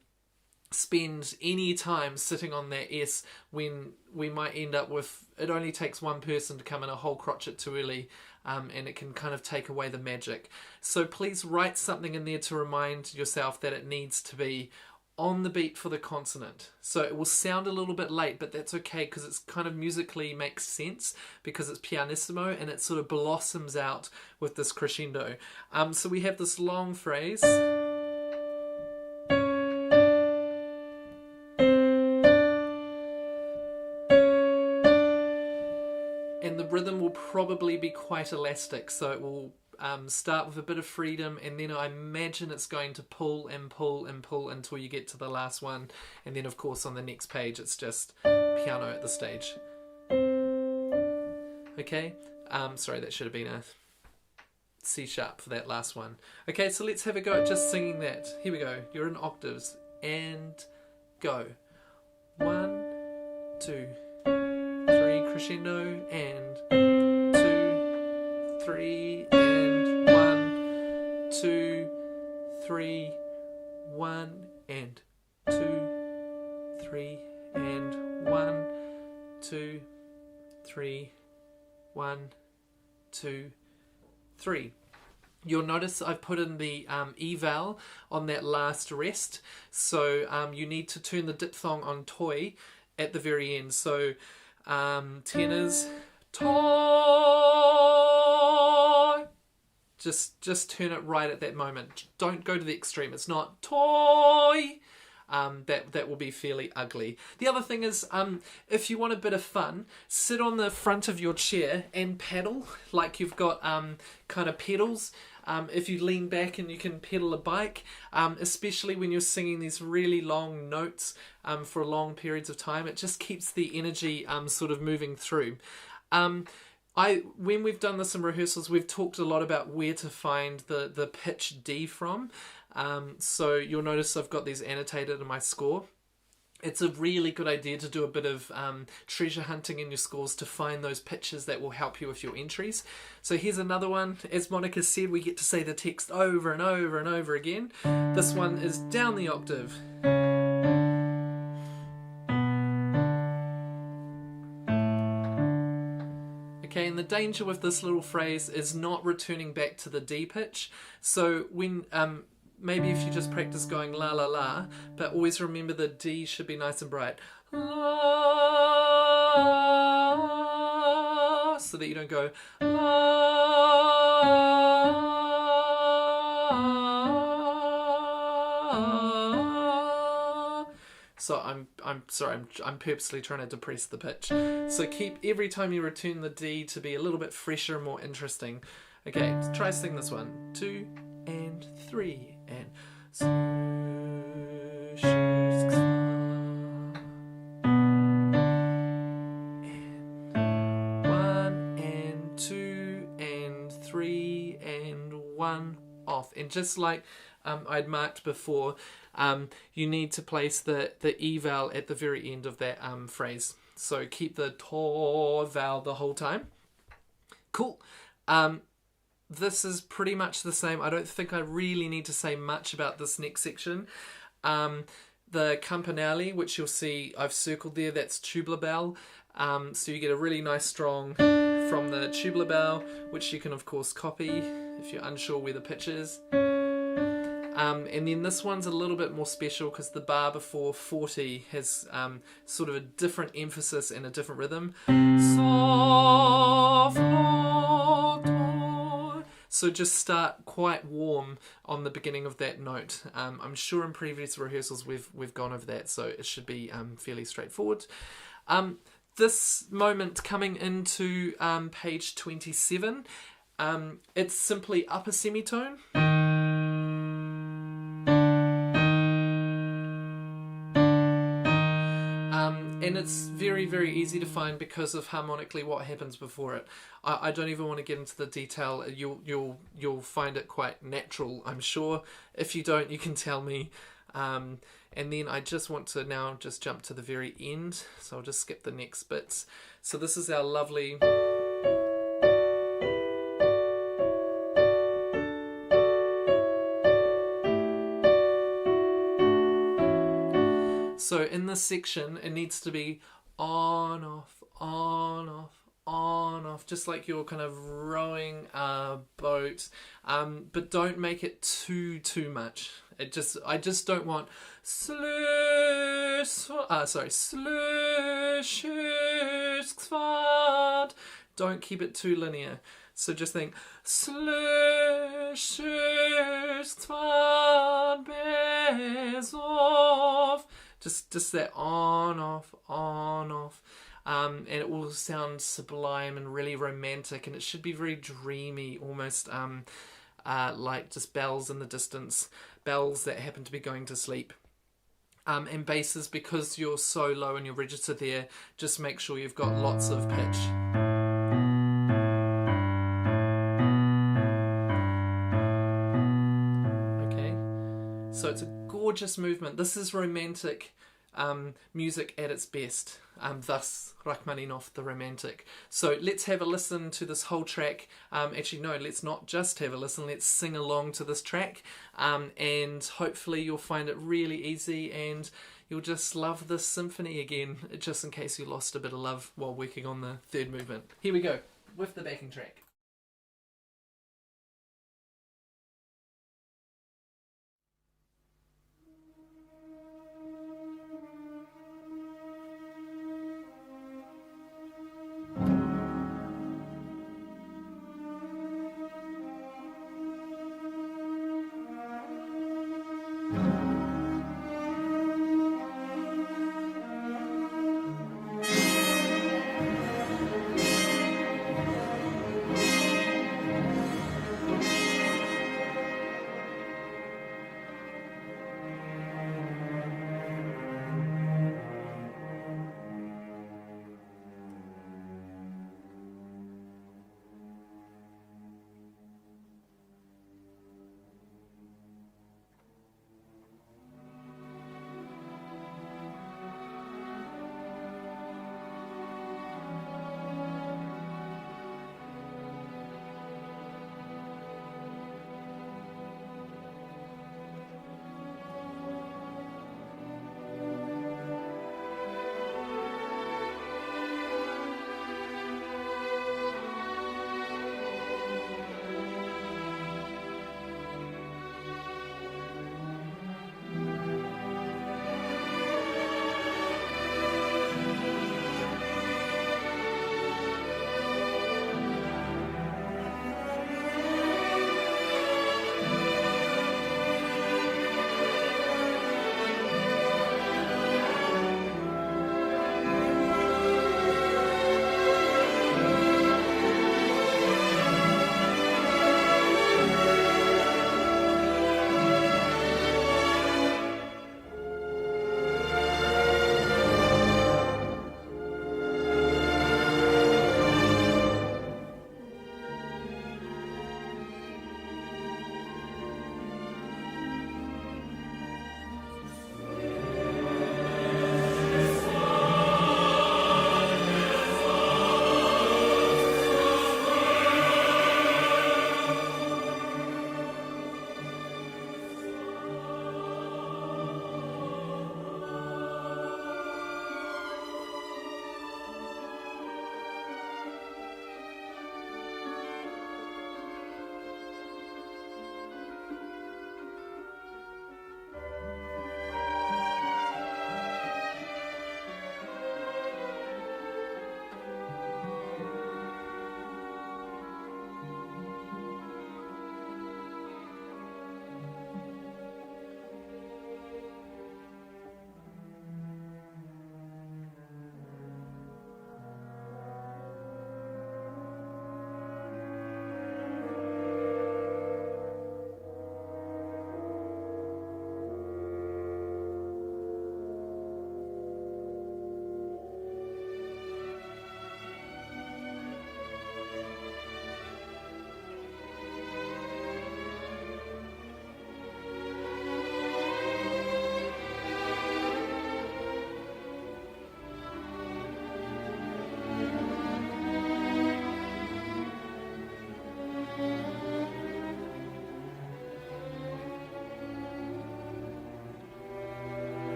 spend any time sitting on that S when we might end up with, it only takes one person to come in a whole crotchet too early, and it can kind of take away the magic. So please write something in there to remind yourself that it needs to be on the beat for the consonant. So it will sound a little bit late, but that's okay because it's kind of musically makes sense because it's pianissimo and it sort of blossoms out with this crescendo. So we have this long phrase. And the rhythm will probably be quite elastic, so it will start with a bit of freedom, and then I imagine it's going to pull and pull and pull until you get to the last one, and then of course on the next page it's just piano at the stage. Okay, sorry, that should have been a C sharp for that last one. Okay, so let's have a go at just singing that. Here we go. You're in octaves, and go. 1, 2, 3, crescendo, and 2, 3, and 1, 2, 3, 1, and 2, 3, and 1, 2, 3, 1, 2, 3. You'll notice I've put in the E vowel on that last rest, so you need to turn the diphthong on toi at the very end. So tenors, toi. Just turn it right at that moment. Don't go to the extreme. It's not toi. That will be fairly ugly. The other thing is, if you want a bit of fun, sit on the front of your chair and paddle like you've got kind of pedals. If you lean back and you can pedal a bike, especially when you're singing these really long notes for long periods of time, it just keeps the energy sort of moving through. When we've done this in rehearsals, we've talked a lot about where to find the pitch D from. So you'll notice I've got these annotated in my score. It's a really good idea to do a bit of treasure hunting in your scores to find those pitches that will help you with your entries. So here's another one. As Monica said, we get to say the text over and over and over again. This one is down the octave. Okay, and the danger with this little phrase is not returning back to the D pitch. So when maybe if you just practice going la la la, but always remember the D should be nice and bright. La, so that you don't go la. So I'm sorry, I'm purposely trying to depress the pitch. So keep every time you return the D to be a little bit fresher, more interesting. Okay, try sing this one. 2 and 3 and so, and 1 and 2 and 3 and 1 off. And just like I'd marked before, you need to place the E vowel at the very end of that phrase. So keep the to vowel the whole time. Cool. This is pretty much the same. I don't think I really need to say much about this next section. The campanelli, which you'll see I've circled there, that's tubular bell. So you get a really nice strong from the tubular bell, which you can of course copy if you're unsure where the pitch is. And then this one's a little bit more special because the bar before 40 has sort of a different emphasis and a different rhythm. So just start quite warm on the beginning of that note. I'm sure in previous rehearsals we've gone over that, so it should be fairly straightforward. This moment coming into page 27, it's simply upper semitone. And it's very, very easy to find because of harmonically what happens before it. I don't even want to get into the detail. You'll find it quite natural, I'm sure. If you don't, you can tell me. And then I just want to now just jump to the very end. So I'll just skip the next bits. So this is our lovely... So in this section, it needs to be on, off, on, off, on, off, just like you're kind of rowing a boat, but don't make it too much. I just don't want don't keep it too linear. So just think just that on, off, on, off. And it will sound sublime and really romantic, and it should be very dreamy, almost like just bells in the distance, bells that happen to be going to sleep. And basses, because you're so low in your register there, just make sure you've got lots of pitch. Okay, so it's a gorgeous movement. This is romantic music at its best, thus Rachmaninoff the Romantic. So let's have a listen to this whole track. Actually no, let's not just have a listen, let's sing along to this track, and hopefully you'll find it really easy and you'll just love this symphony again, just in case you lost a bit of love while working on the third movement. Here we go, with the backing track.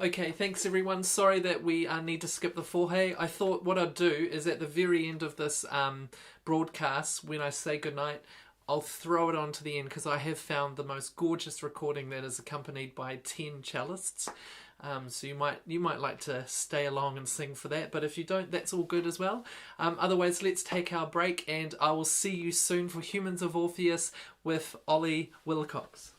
Okay, thanks everyone. Sorry that we need to skip the forehay. I thought what I'd do is at the very end of this broadcast, when I say goodnight, I'll throw it on to the end because I have found the most gorgeous recording that is accompanied by 10 cellists. So you might like to stay along and sing for that, but if you don't, that's all good as well. Otherwise, let's take our break, and I will see you soon for Humans of Orpheus with Ollie Wilcox.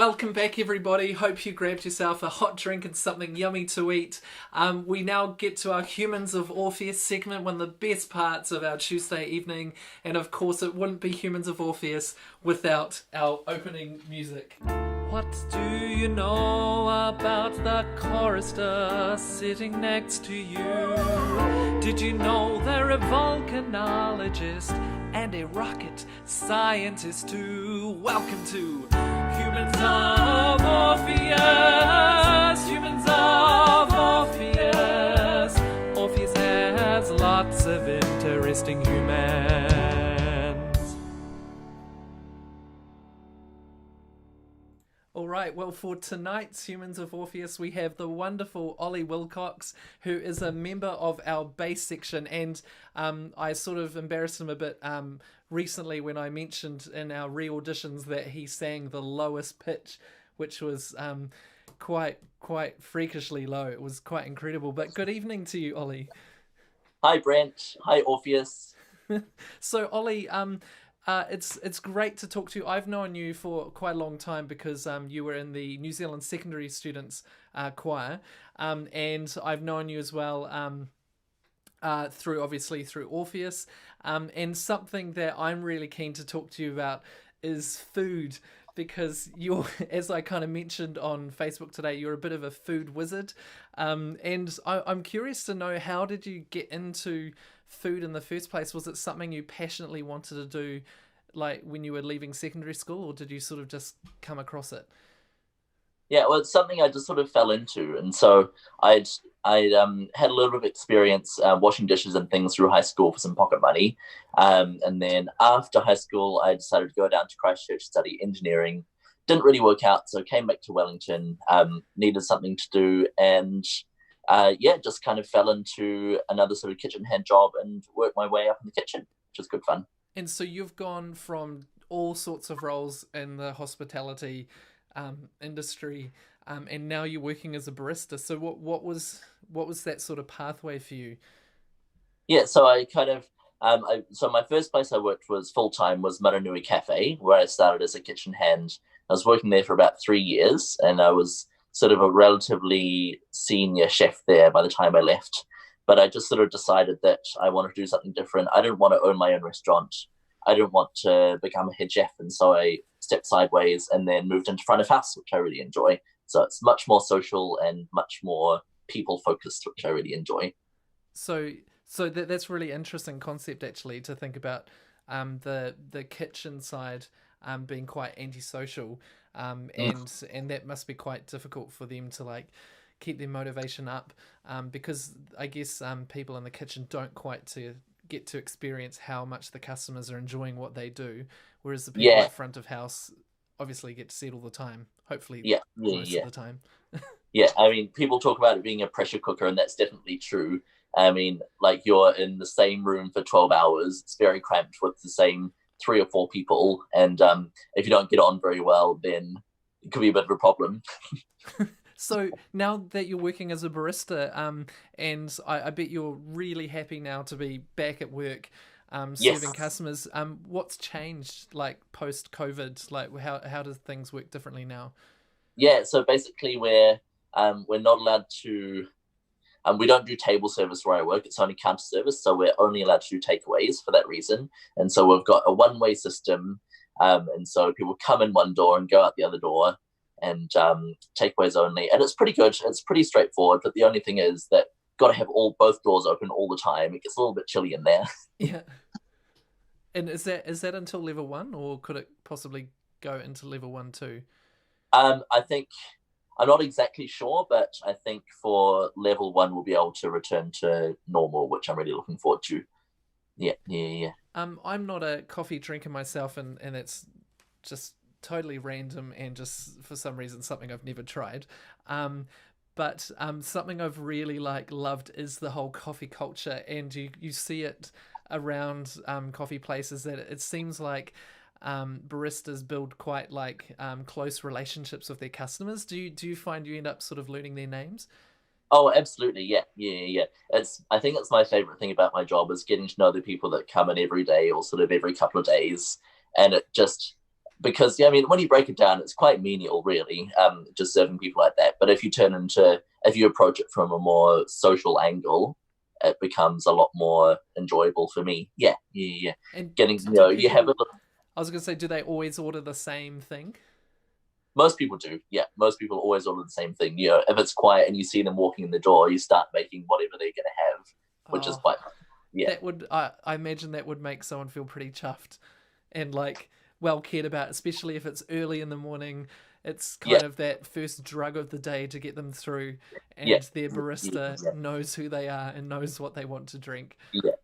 Welcome back, everybody. Hope you grabbed yourself a hot drink and something yummy to eat. We now get to our Humans of Orpheus segment, one of the best parts of our Tuesday evening. And of course, it wouldn't be Humans of Orpheus without our opening music. What do you know about the chorister sitting next to you? Did you know they're a volcanologist and a rocket scientist too? Welcome to Humans of Orpheus, Humans of Orpheus. Orpheus has lots of interesting humans. Alright, well, for tonight's Humans of Orpheus, we have the wonderful Ollie Wilcox, who is a member of our bass section, and I sort of embarrassed him a bit recently when I mentioned in our re-auditions that he sang the lowest pitch, which was quite freakishly low. It was quite incredible. But good evening to you, Ollie.
Hi, Brent. Hi, Orpheus.
So, Ollie, it's great to talk to you. I've known you for quite a long time because you were in the New Zealand Secondary Students Choir, and I've known you as well through Orpheus, and something that I'm really keen to talk to you about is food, because you're, as I kind of mentioned on Facebook today, you're a bit of a food wizard, and I'm curious to know, how did you get into food in the first place? Was it something you passionately wanted to do, like when you were leaving secondary school, or did you sort of just come across it?
Yeah, well, it's something I just sort of fell into, and so I'd had a little bit of experience washing dishes and things through high school for some pocket money, and then after high school, I decided to go down to Christchurch to study engineering. Didn't really work out, so came back to Wellington. Needed something to do, and just kind of fell into another sort of kitchen hand job and worked my way up in the kitchen, which was good fun.
And so you've gone from all sorts of roles in the hospitality industry, and now you're working as a barista. So what was that sort of pathway for you?
Yeah, so I kind of so my first place I worked was full-time was Maranui Cafe, where I started as a kitchen hand. I was working there for about 3 years, and I was sort of a relatively senior chef there by the time I left. But I just sort of decided that I wanted to do something different. I didn't want to own my own restaurant. I didn't want to become a head chef, and so I stepped sideways and then moved into front of house, which I really enjoy. So it's much more social and much more people-focused, which I really enjoy.
So that's really interesting concept, actually, to think about the kitchen side being quite antisocial, and that must be quite difficult for them to like keep their motivation up, because I guess people in the kitchen don't quite get to experience how much the customers are enjoying what they do, whereas the people at front of house obviously get to see it all the time, hopefully most of the time.
Yeah, I mean, people talk about it being a pressure cooker, and that's definitely true. I mean, like, you're in the same room for 12 hours, it's very cramped with the same 3 or 4 people, and if you don't get on very well, then it could be a bit of a problem.
So now that you're working as a barista, and I bet you're really happy now to be back at work, serving customers, what's changed, like, post-COVID? Like, how does things work differently now?
Yeah, so basically we're not allowed to, we don't do table service where I work, it's only counter service, so we're only allowed to do takeaways for that reason. And so we've got a one-way system, and so people come in one door and go out the other door, and takeaways only. And it's pretty good, it's pretty straightforward, but the only thing is that got to have both doors open all the time. It gets a little bit chilly in there.
Yeah. And is that until level 1, or could it possibly go into level 1 too?
I think, I'm not exactly sure, but I think for level 1 we'll be able to return to normal, which I'm really looking forward to. Yeah.
I'm not a coffee drinker myself, and it's just totally random and just for some reason something I've never tried. But something I've really loved is the whole coffee culture, and you see it around coffee places, that it seems like baristas build quite close relationships with their customers. Do you find you end up sort of learning their names?
Oh, absolutely. Yeah. I think it's my favorite thing about my job is getting to know the people that come in every day or sort of every couple of days, and it just because yeah, I mean, when you break it down, it's quite menial, really, just serving people like that. But if you approach it from a more social angle, it becomes a lot more enjoyable for me. Yeah.
And
Getting, you have a little.
I was going to say, do they always order the same thing?
Most people do. Yeah, most people always order the same thing. If it's quiet and you see them walking in the door, you start making whatever they're going to have, which is quite fun. Yeah.
That would, I imagine that would make someone feel pretty chuffed and like well cared about, especially if it's early in the morning. It's kind of that first drug of the day to get them through, and their barista knows who they are and knows what they want to drink.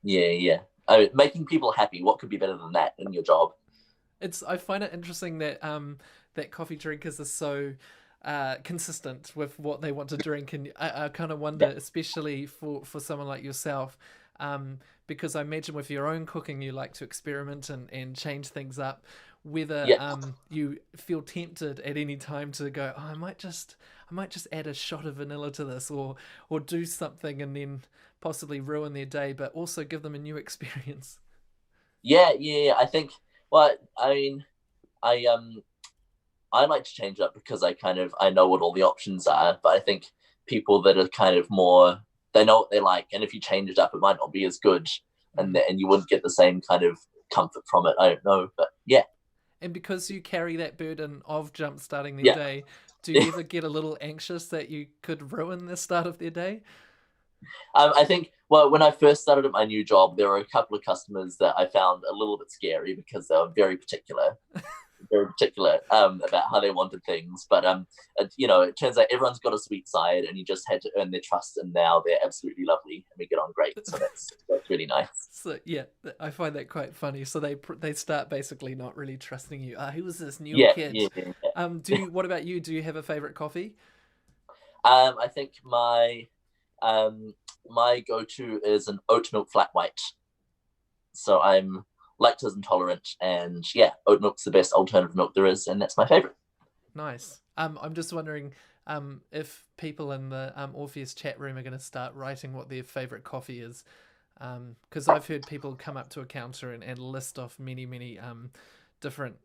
Yeah. I mean, making people happy. What could be better than that in your job?
I find it interesting that that coffee drinkers are so consistent with what they want to drink, and I kind of wonder, especially for someone like yourself, because I imagine with your own cooking you like to experiment and change things up, whether you feel tempted at any time to go, oh, I might just add a shot of vanilla to this, or do something and then possibly ruin their day, but also give them a new experience.
Yeah. I think. Well, I mean, I like to change it up because I know what all the options are, but I think people that are kind of more, they know what they like, and if you change it up, it might not be as good, and you wouldn't get the same kind of comfort from it. I don't know, but yeah.
And because you carry that burden of jump starting their day, do you ever get a little anxious that you could ruin the start of their day?
I think, well, when I first started at my new job, there were a couple of customers that I found a little bit scary because they were very particular about how they wanted things. But it turns out everyone's got a sweet side, and you just had to earn their trust, and now they're absolutely lovely and we get on great. So that's really nice. So yeah,
I find that quite funny. So they start basically not really trusting you. Who was this new kid? Yeah. What about you? Do you have a favorite coffee?
I think my go-to is an oat milk flat white. So I'm lactose intolerant, and oat milk's the best alternative milk there is, and that's my favorite.
Nice. I'm just wondering if people in the Orpheus chat room are going to start writing what their favorite coffee is, because I've heard people come up to a counter and list off many different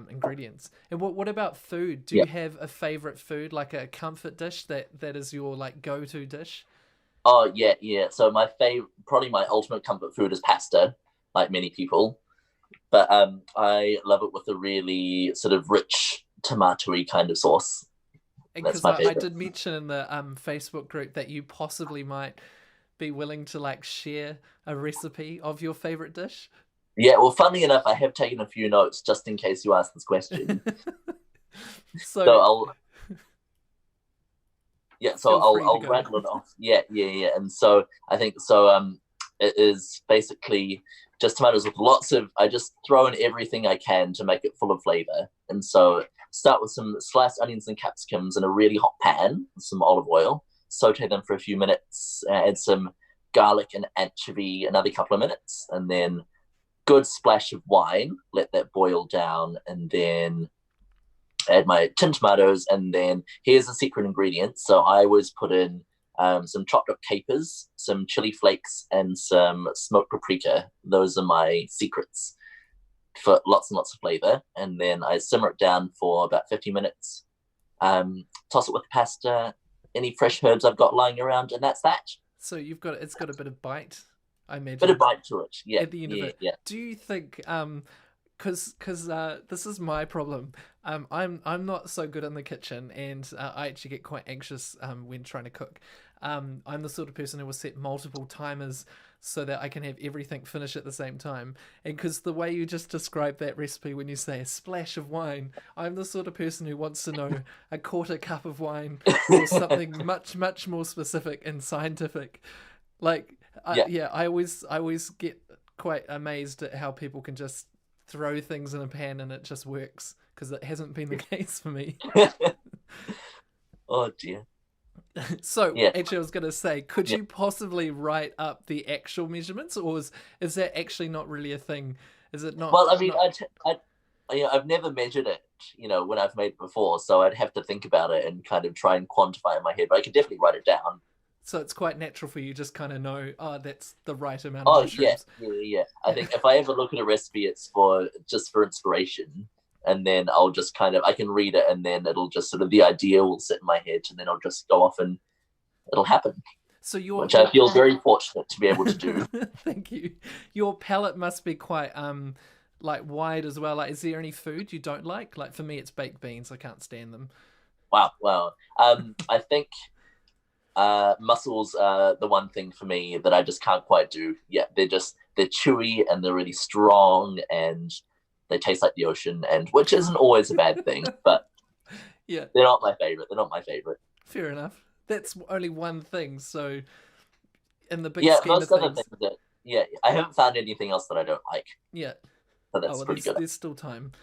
ingredients. And what about food? Do you have a favorite food, like a comfort dish that is your like go-to dish?
Oh yeah. So probably my ultimate comfort food is pasta, like many people. But I love it with a really sort of rich tomatoey kind of sauce.
Because I did mention in the Facebook group that you possibly might be willing to like share a recipe of your favorite dish.
Yeah, well, funnily enough, I have taken a few notes just in case you ask this question. So I'll rattle it off. Yeah. And so I think it is basically just tomatoes with I just throw in everything I can to make it full of flavor. And so start with some sliced onions and capsicums in a really hot pan with some olive oil, saute them for a few minutes, add some garlic and anchovy another couple of minutes, and then good splash of wine, let that boil down, and then add my tinned tomatoes. And then here's a secret ingredient. So I always put in some chopped up capers, some chili flakes, and some smoked paprika. Those are my secrets for lots and lots of flavor. And then I simmer it down for about 50 minutes, toss it with the pasta, any fresh herbs I've got lying around, and that's that.
So it's got a bit of bite, I imagine.
Bit of bite to it, yeah.
At the end of it. Yeah. Do you think, because this is my problem, I'm not so good in the kitchen, and I actually get quite anxious when trying to cook. I'm the sort of person who will set multiple timers so that I can have everything finish at the same time. And because the way you just described that recipe when you say a splash of wine, I'm the sort of person who wants to know a quarter cup of wine or something much more specific and scientific. Like, I always get quite amazed at how people can just throw things in a pan and it just works, because it hasn't been the case for me.
Oh dear.
So actually I was going to say, could you possibly write up the actual measurements, or is that actually not really a thing? Is it not?
Well, I mean, I've never measured it, when I've made it before, so I'd have to think about it and kind of try and quantify it in my head, but I could definitely write it down.
So it's quite natural for you, just kind of know, that's the right amount of mushrooms.
Yeah. I think if I ever look at a recipe, it's just for inspiration. and then I'll just I can read it, and then it'll just the idea will sit in my head, and then I'll just go off and it'll happen.
So
which I feel very fortunate to be able to do.
Thank you. Your palate must be quite wide as well. Like, is there any food you don't like? Like, for me, it's baked beans. I can't stand them.
Wow. I think mussels are the one thing for me that I just can't quite do. Yeah, they're chewy and they're really strong and they taste like the ocean, and which isn't always a bad thing, but
yeah,
they're not my favorite.
Fair enough. That's only one thing. So, in the big scheme
most
of
other
things,
I haven't found anything else that I don't like.
Yeah.
So that's pretty good.
There's still time.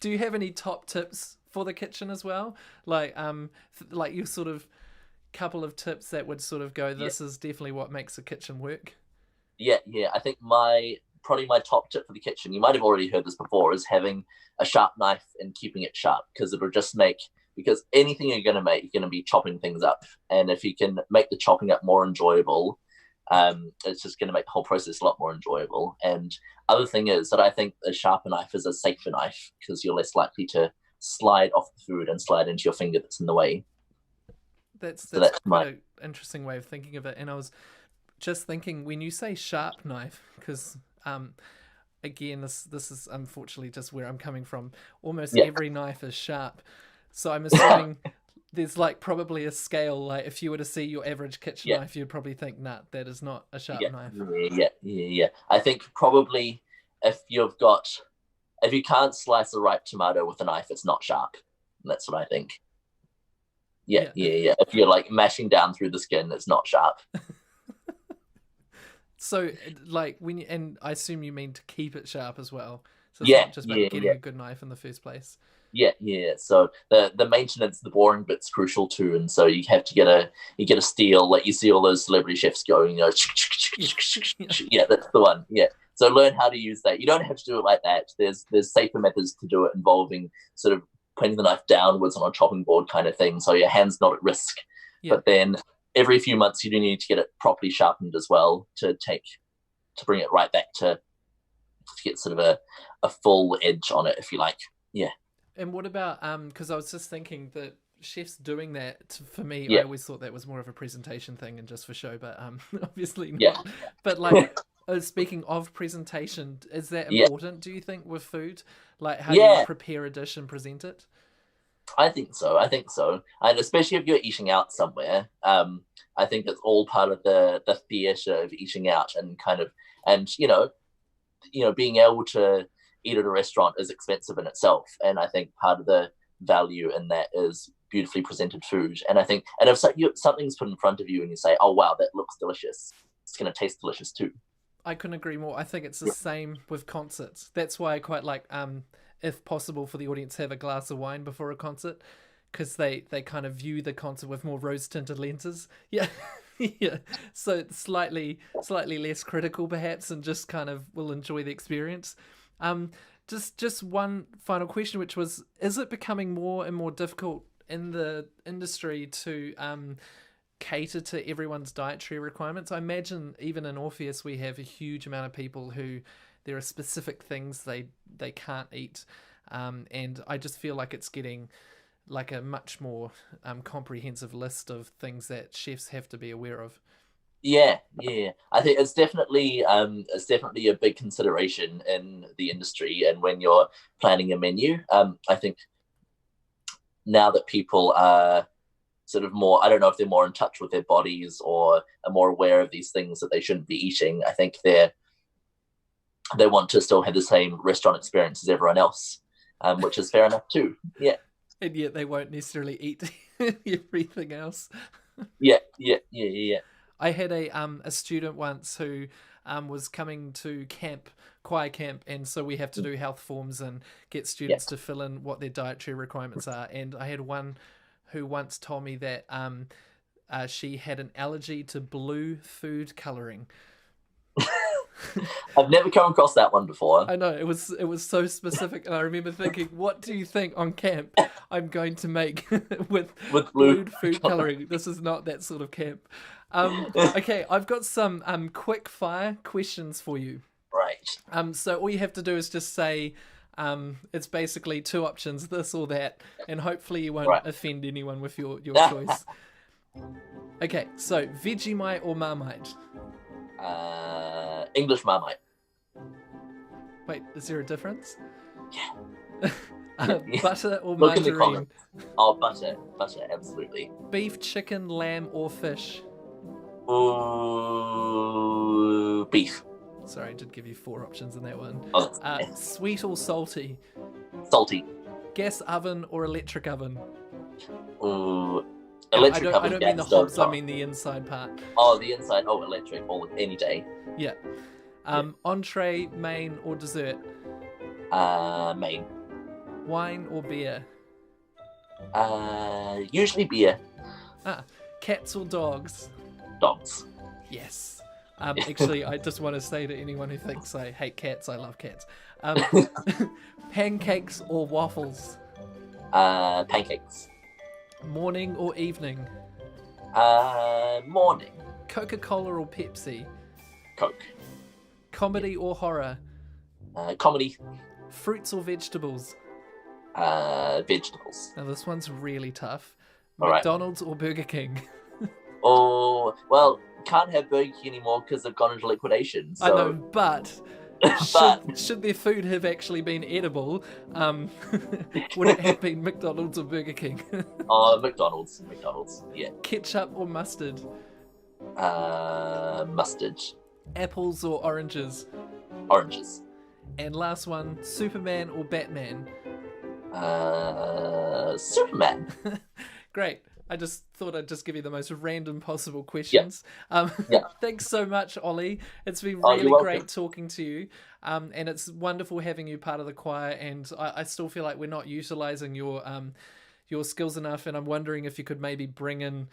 Do you have any top tips for the kitchen as well? Like, like your sort of couple of tips that would sort of go, this is definitely what makes a kitchen work?
Yeah. I think probably my top tip for the kitchen, you might have already heard this before, is having a sharp knife and keeping it sharp, because it'll just because anything you're going to make, you're going to be chopping things up. And if you can make the chopping up more enjoyable, it's just going to make the whole process a lot more enjoyable. And other thing is that I think a sharper knife is a safer knife, because you're less likely to slide off the food and slide into your finger that's in the way.
That's quite an interesting way of thinking of it. And I was just thinking, when you say sharp knife, because again, this is unfortunately just where I'm coming from. Almost every knife is sharp. So I'm assuming there's probably a scale. Like, if you were to see your average kitchen knife, you'd probably think, nah, that is not a sharp knife.
Yeah. I think probably if you can't slice a ripe tomato with a knife, it's not sharp. That's what I think. Yeah. If you're mashing down through the skin, it's not sharp.
So, and I assume you mean to keep it sharp as well. So it's not just about getting a good knife in the first place.
Yeah. So the maintenance, the boring bit's crucial too, and so you have to get a steel. Like, you see all those celebrity chefs going, yeah, that's the one. Yeah. So learn how to use that. You don't have to do it like that. There's safer methods to do it, involving sort of pointing the knife downwards on a chopping board kind of thing, so your hand's not at risk. Yeah. But then every few months you do need to get it properly sharpened as well, to bring it right back to get sort of a full edge on it, if you like. Yeah.
And what about because I was just thinking that chefs doing that, for me, I always thought that was more of a presentation thing and just for show, but obviously not. Yeah. But speaking of presentation, is that important, do you think, with food? Like, how do you prepare a dish and present it?
I think so. And especially if you're eating out somewhere, I think it's all part of the theatre of eating out, and being able to eat at a restaurant is expensive in itself. And I think part of the value in that is beautifully presented food. And I think, and if something's put in front of you and you say, oh, wow, that looks delicious, it's going to taste delicious too.
I couldn't agree more. I think it's the same with concerts. That's why I quite like, if possible, for the audience, have a glass of wine before a concert, because they kind of view the concert with more rose-tinted lenses. Yeah. Yeah. So it's slightly less critical perhaps, and just kind of will enjoy the experience. Just one final question, which was, is it becoming more and more difficult in the industry to cater to everyone's dietary requirements? I imagine even in Orpheus we have a huge amount of people who there are specific things they can't eat, and I just feel like it's getting like a much more comprehensive list of things that chefs have to be aware of.
Yeah. I think it's definitely a big consideration in the industry, and when you're planning a menu, I think now that people are sort of more, I don't know if they're more in touch with their bodies or are more aware of these things that they shouldn't be eating, I think they want to still have the same restaurant experience as everyone else, which is fair enough too. Yeah.
And yet they won't necessarily eat everything else.
Yeah.
I had a student once who was coming to choir camp, and so we have to do health forms and get students to fill in what their dietary requirements are. And I had one who once told me that she had an allergy to blue food colouring.
I've never come across that one before.
I know, it was so specific, and I remember thinking, what do you think on camp I'm going to make with blue food colouring? This is not that sort of camp. Okay, I've got some quick fire questions for you.
Right.
So all you have to do is just say It's basically two options, this or that, and hopefully you won't
Right.
offend anyone with your choice. Okay, so Vegemite or Marmite?
English Marmite.
Wait, is there a difference?
Yeah.
Butter or
Look in the
margarine?
comments. Oh, butter, absolutely.
Beef, chicken, lamb, or fish?
Ooh, beef.
Sorry, I did give you 4 options in that one.
Oh, that's
Sweet or salty?
salty.
Gas oven or electric oven?
Ooh,
I
electric
don't mean the
gas stove.
hobs, I mean the inside part.
Oh, the inside. Oh, electric. Any day.
Yeah. Entree, main, or dessert?
Main.
Wine or beer?
Usually beer.
Cats or dogs?
Dogs.
Yes. Actually, I just want to say to anyone who thinks I hate cats, I love cats. Pancakes or waffles?
Pancakes.
Morning or evening?
Morning.
Coca-Cola or Pepsi?
Coke.
Comedy or horror?
Comedy.
Fruits or vegetables?
Vegetables.
Now this one's really tough.
All right.
McDonald's or Burger King?
Oh, well, can't have Burger King anymore because they've gone into liquidation. So.
I know, but should their food have actually been edible, would it have been McDonald's or Burger King?
McDonald's, yeah.
Ketchup or mustard?
Mustard.
Apples or oranges?
Oranges.
And last one, Superman or Batman?
Superman.
Great. I just thought I'd just give you the most random possible questions. Thanks so much, Ollie. It's been really great talking to you. And it's wonderful having you part of the choir. And I still feel like we're not utilising your skills enough. And I'm wondering if you could maybe bring in,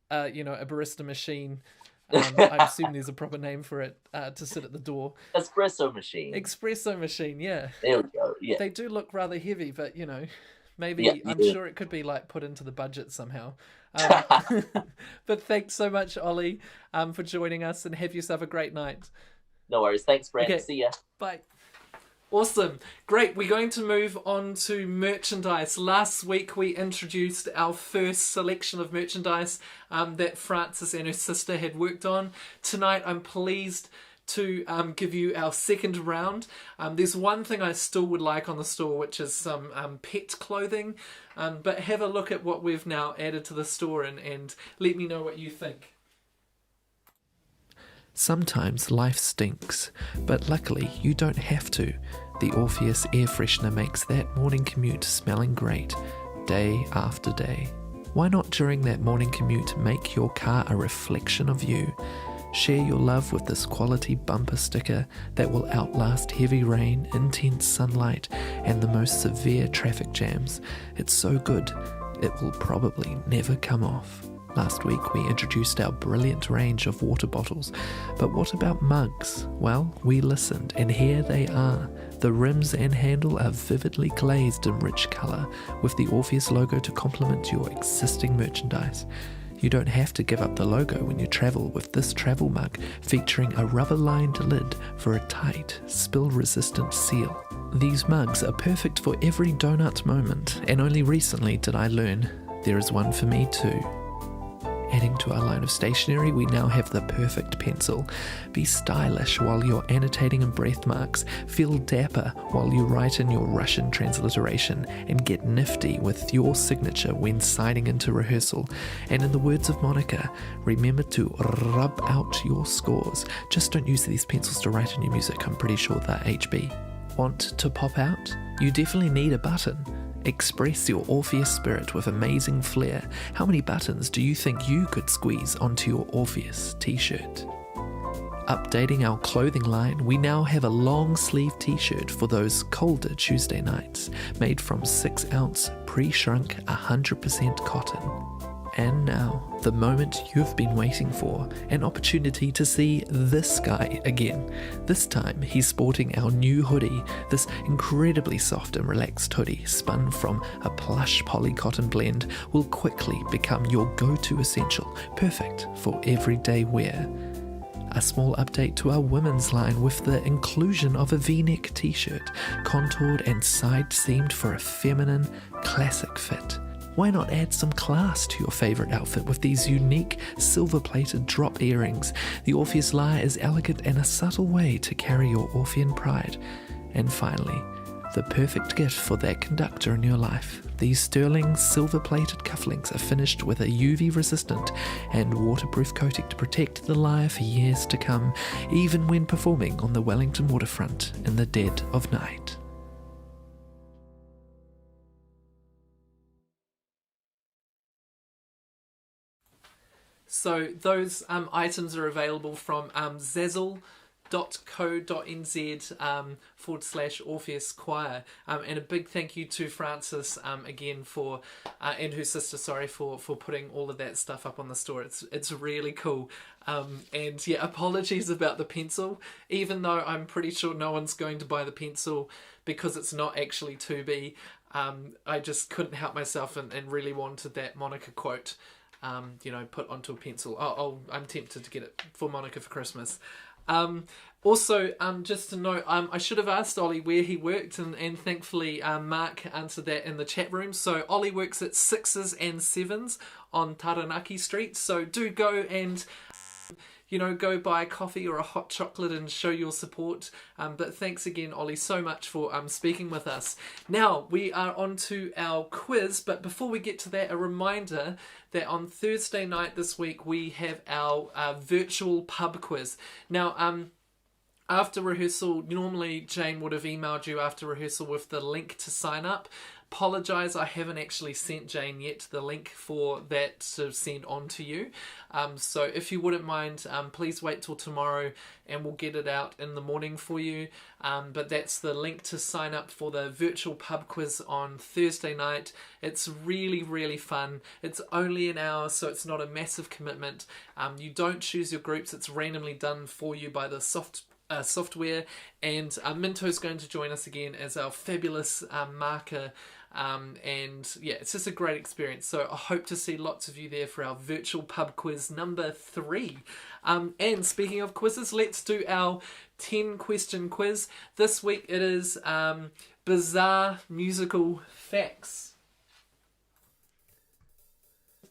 a barista machine. I assume there's a proper name for it to sit at the door.
Espresso machine,
yeah.
There we go, yeah.
They do look rather heavy, but, maybe I'm sure it could be put into the budget somehow. But thanks so much, Ollie, for joining us, and have yourself a great night.
No worries. Thanks, Brent.
Okay.
See ya.
Bye. Awesome. Great. We're going to move on to merchandise. Last week we introduced our first selection of merchandise that Frances and her sister had worked on. Tonight I'm pleased to give you our second round. There's one thing I still would like on the store, which is some pet clothing. But have a look at what we've now added to the store and let me know what you think. Sometimes life stinks, but luckily you don't have to. The Orpheus air freshener makes that morning commute smelling great, day after day. Why not during that morning commute make your car a reflection of you? Share your love with this quality bumper sticker that will outlast heavy rain, intense sunlight, and the most severe traffic jams. It's so good, it will probably never come off. Last week we introduced our brilliant range of water bottles, but what about mugs? Well, we listened, and here they are. The rims and handle are vividly glazed in rich colour, with the Orpheus logo to complement your existing merchandise. You don't have to give up the logo when you travel with this travel mug, featuring a rubber-lined lid for a tight, spill-resistant seal. These mugs are perfect for every donut moment, and only recently did I learn there is one for me too. Adding to our line of stationery, we now have the perfect pencil. Be stylish while you're annotating in breath marks, feel dapper while you write in your Russian transliteration, and get nifty with your signature when signing into rehearsal. And in the words of Monica, remember to rub out your scores. Just don't use these pencils to write in your music, I'm pretty sure they're HB. Want to pop out? You definitely need a button. Express your Orpheus spirit with amazing flair. How many buttons do you think you could squeeze onto your Orpheus t-shirt? Updating our clothing line, we now have a long sleeve t-shirt for those colder Tuesday nights, made from 6-ounce, pre-shrunk, 100% cotton. And now, the moment you've been waiting for, an opportunity to see this guy again. This time, he's sporting our new hoodie, this incredibly soft and relaxed hoodie, spun from a plush poly cotton blend, will quickly become your go-to essential, perfect for everyday wear. A small update to our women's line with the inclusion of a V-neck t-shirt, contoured and side-seamed for a feminine, classic fit. Why not add some class to your favourite outfit with these unique silver-plated drop earrings? The Orpheus lyre is elegant and a subtle way to carry your Orphean pride. And finally, the perfect gift for that conductor in your life. These sterling silver-plated cufflinks are finished with a UV-resistant and waterproof coating to protect the lyre for years to come, even when performing on the Wellington waterfront in the dead of night. So those items are available from zazzle.co.nz /Orpheus Choir. And a big thank you to Frances again for and her sister, for putting all of that stuff up on the store. It's really cool. And yeah, apologies about the pencil, even though I'm pretty sure no one's going to buy the pencil because it's not actually 2B. I just couldn't help myself and really wanted that Monica quote put onto a pencil. I'm tempted to get it for Monica for Christmas. Also, just to note, I should have asked Ollie where he worked, and thankfully Mark answered that in the chat room. So Ollie works at 6s and 7s on Taranaki Street, so do go and go buy a coffee or a hot chocolate and show your support. But thanks again, Ollie, so much for speaking with us. Now, we are on to our quiz, but before we get to that, a reminder that on Thursday night this week, we have our virtual pub quiz. Now, after rehearsal, normally Jane would have emailed you after rehearsal with the link to sign up. Apologise, I haven't actually sent Jane yet the link for that to send on to you. So if you wouldn't mind, please wait till tomorrow and we'll get it out in the morning for you. But that's the link to sign up for the virtual pub quiz on Thursday night. It's really, really fun. It's only an hour, so it's not a massive commitment. You don't choose your groups. It's randomly done for you by the software, and Minto's going to join us again as our fabulous marker, and yeah, it's just a great experience. So I hope to see lots of you there for our virtual pub quiz number 3. And speaking of quizzes, let's do our 10 question quiz. This week it is bizarre musical facts.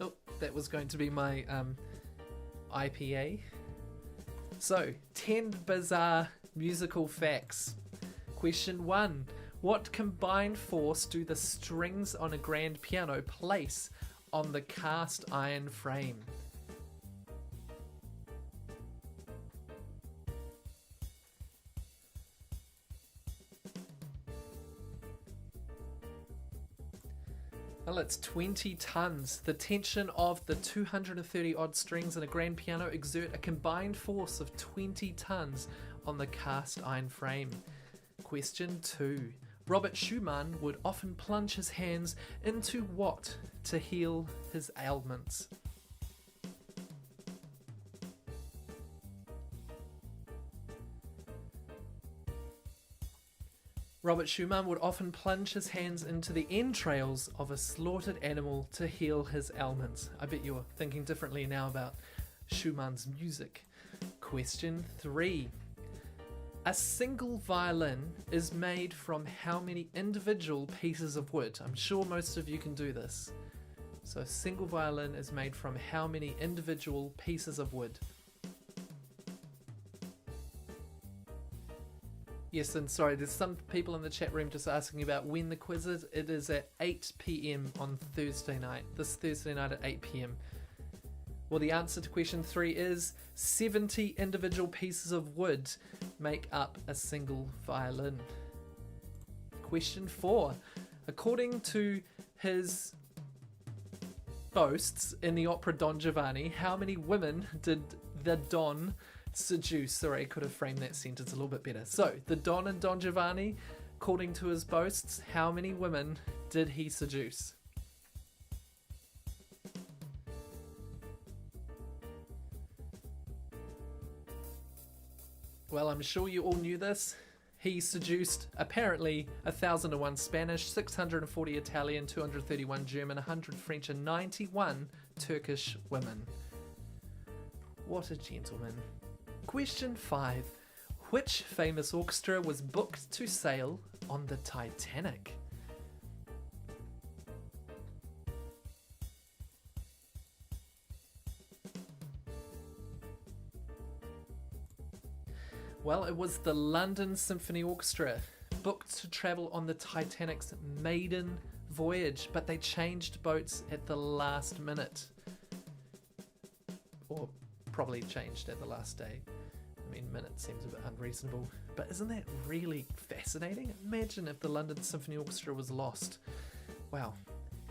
Oh, that was going to be my IPA. So, 10 bizarre musical facts. Question 1. What combined force do the strings on a grand piano place on the cast iron frame? Well, it's 20 tons. The tension of the 230 odd strings in a grand piano exert a combined force of 20 tons on the cast iron frame. Question 2. Robert Schumann would often plunge his hands into what to heal his ailments? Robert Schumann would often plunge his hands into the entrails of a slaughtered animal to heal his ailments. I bet you're thinking differently now about Schumann's music. Question 3. A single violin is made from how many individual pieces of wood? I'm sure most of you can do this. So a single violin is made from how many individual pieces of wood? Yes, and sorry, there's some people in the chat room just asking about when the quiz is. It is at 8 p.m. on Thursday night. This Thursday night at 8 p.m. Well, the answer to question 3 is 70 individual pieces of wood make up a single violin. Question 4. According to his boasts in the opera Don Giovanni, how many women did the Don seduce? Sorry, I could have framed that sentence a little bit better. So, the Don and Don Giovanni, according to his boasts, how many women did he seduce? Well, I'm sure you all knew this. He seduced, apparently, 1,001 Spanish, 640 Italian, 231 German, 100 French, and 91 Turkish women. What a gentleman. Question 5. Which famous orchestra was booked to sail on the Titanic? Well, it was the London Symphony Orchestra, booked to travel on the Titanic's maiden voyage, but they changed boats at the last minute. Or probably changed at the last day. I mean, minute seems a bit unreasonable, but isn't that really fascinating? Imagine if the London Symphony Orchestra was lost. Wow.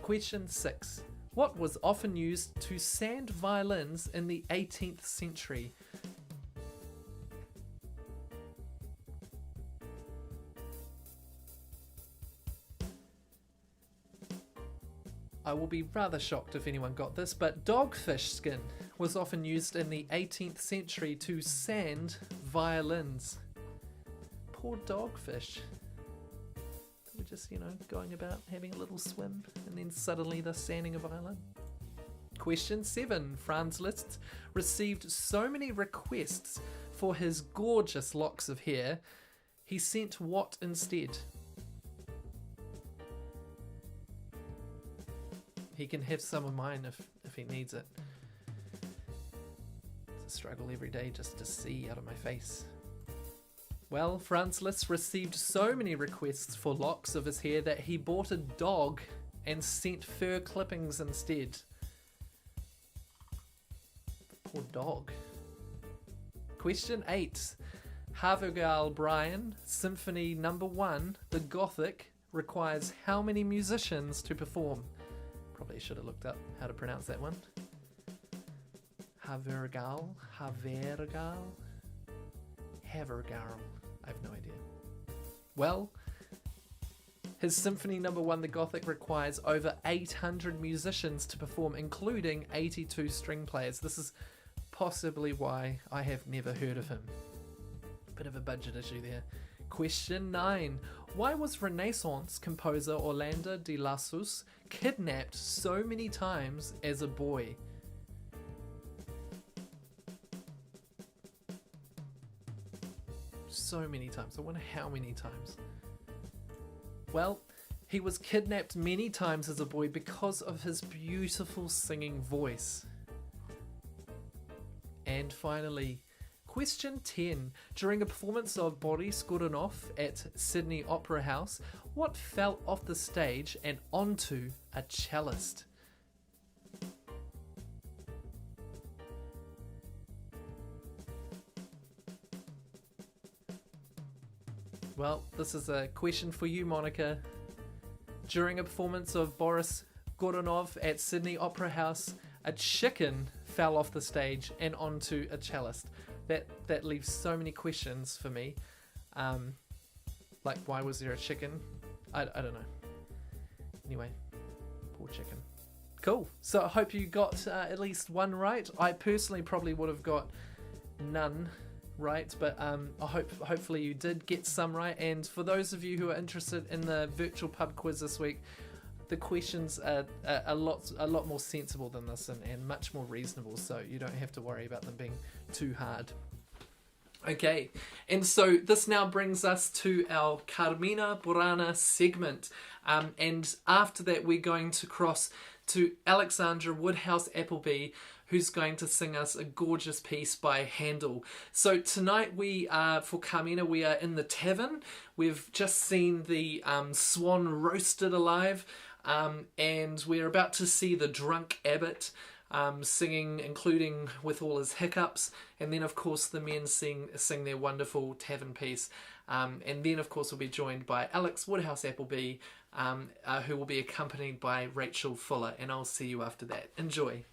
Question 6. What was often used to sand violins in the 18th century? I will be rather shocked if anyone got this, but dogfish skin was often used in the 18th century to sand violins. Poor dogfish. They were just, going about having a little swim, and then suddenly they're sanding a violin. Question 7. Franz Liszt received so many requests for his gorgeous locks of hair, he sent what instead? He can have some of mine if he needs it. It's a struggle every day just to see out of my face. Well, Franz Liszt received so many requests for locks of his hair that he bought a dog and sent fur clippings instead. The poor dog. Question 8. Havergal Brian, Symphony No. 1, The Gothic, requires how many musicians to perform? Probably should have looked up how to pronounce that one. Havergal. I have no idea. Well, his Symphony No. 1, The Gothic, requires over 800 musicians to perform, including 82 string players. This is possibly why I have never heard of him. Bit of a budget issue there. Question 9. Why was Renaissance composer Orlando de Lassus kidnapped so many times as a boy? So many times. I wonder how many times. Well, he was kidnapped many times as a boy because of his beautiful singing voice. And finally, question 10. During a performance of Boris Godunov at Sydney Opera House, what fell off the stage and onto a cellist? Well, this is a question for you, Monica. During a performance of Boris Godunov at Sydney Opera House, a chicken fell off the stage and onto a cellist. That leaves so many questions for me. Like, why was there a chicken? I don't know. Anyway, poor chicken. Cool. So I hope you got at least one right. I personally probably would have got none right, but hopefully you did get some right. And for those of you who are interested in the virtual pub quiz this week, the questions are a lot more sensible than this and much more reasonable, so you don't have to worry about them being too hard. Okay, and so this now brings us to our Carmina Burana segment, and after that we're going to cross to Alexandra Woodhouse Appleby, who's going to sing us a gorgeous piece by Handel. So tonight for Carmina, we are in the tavern. We've just seen the swan roasted alive, and we're about to see the drunk abbot singing, including with all his hiccups, and then of course the men sing their wonderful tavern piece, and then of course we'll be joined by Alex Woodhouse Appleby, who will be accompanied by Rachel Fuller, and I'll see you after that. Enjoy.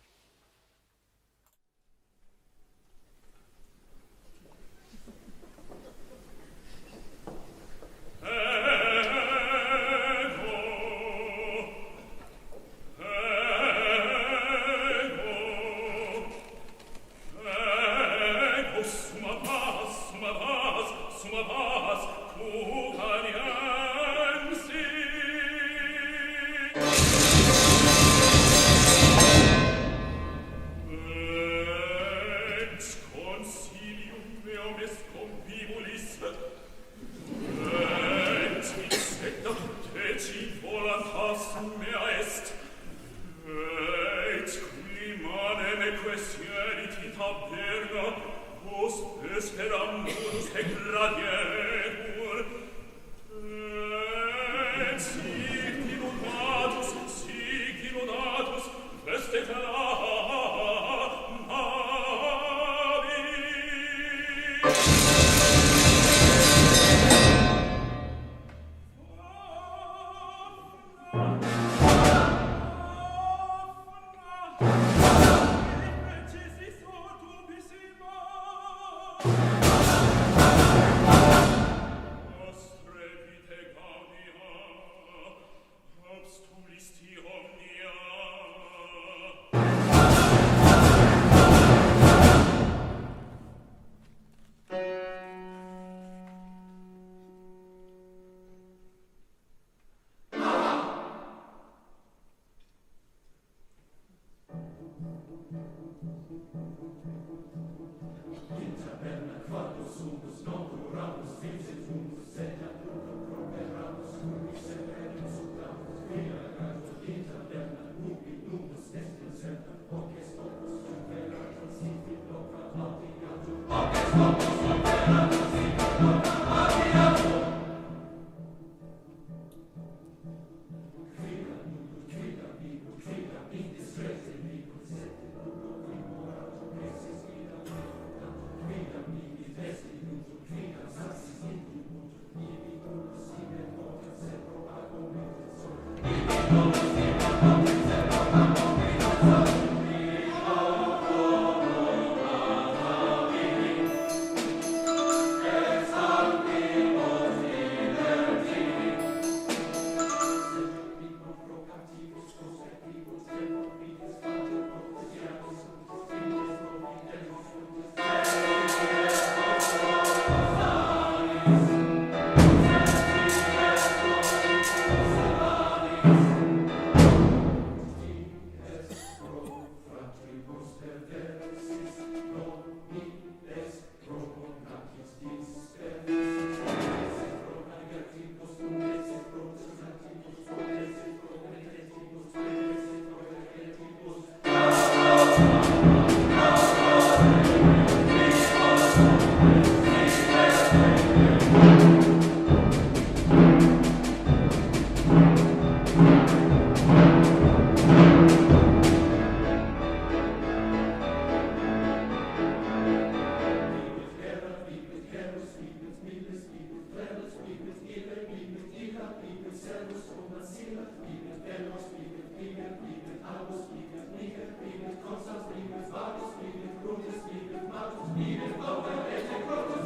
Liebe Frau,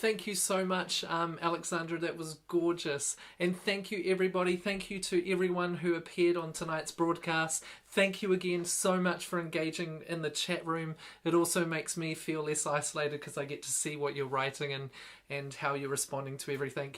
Thank you so much, Alexandra. That was gorgeous. And thank you, everybody. Thank you to everyone who appeared on tonight's broadcast. Thank you again so much for engaging in the chat room. It also makes me feel less isolated because I get to see what you're writing and how you're responding to everything.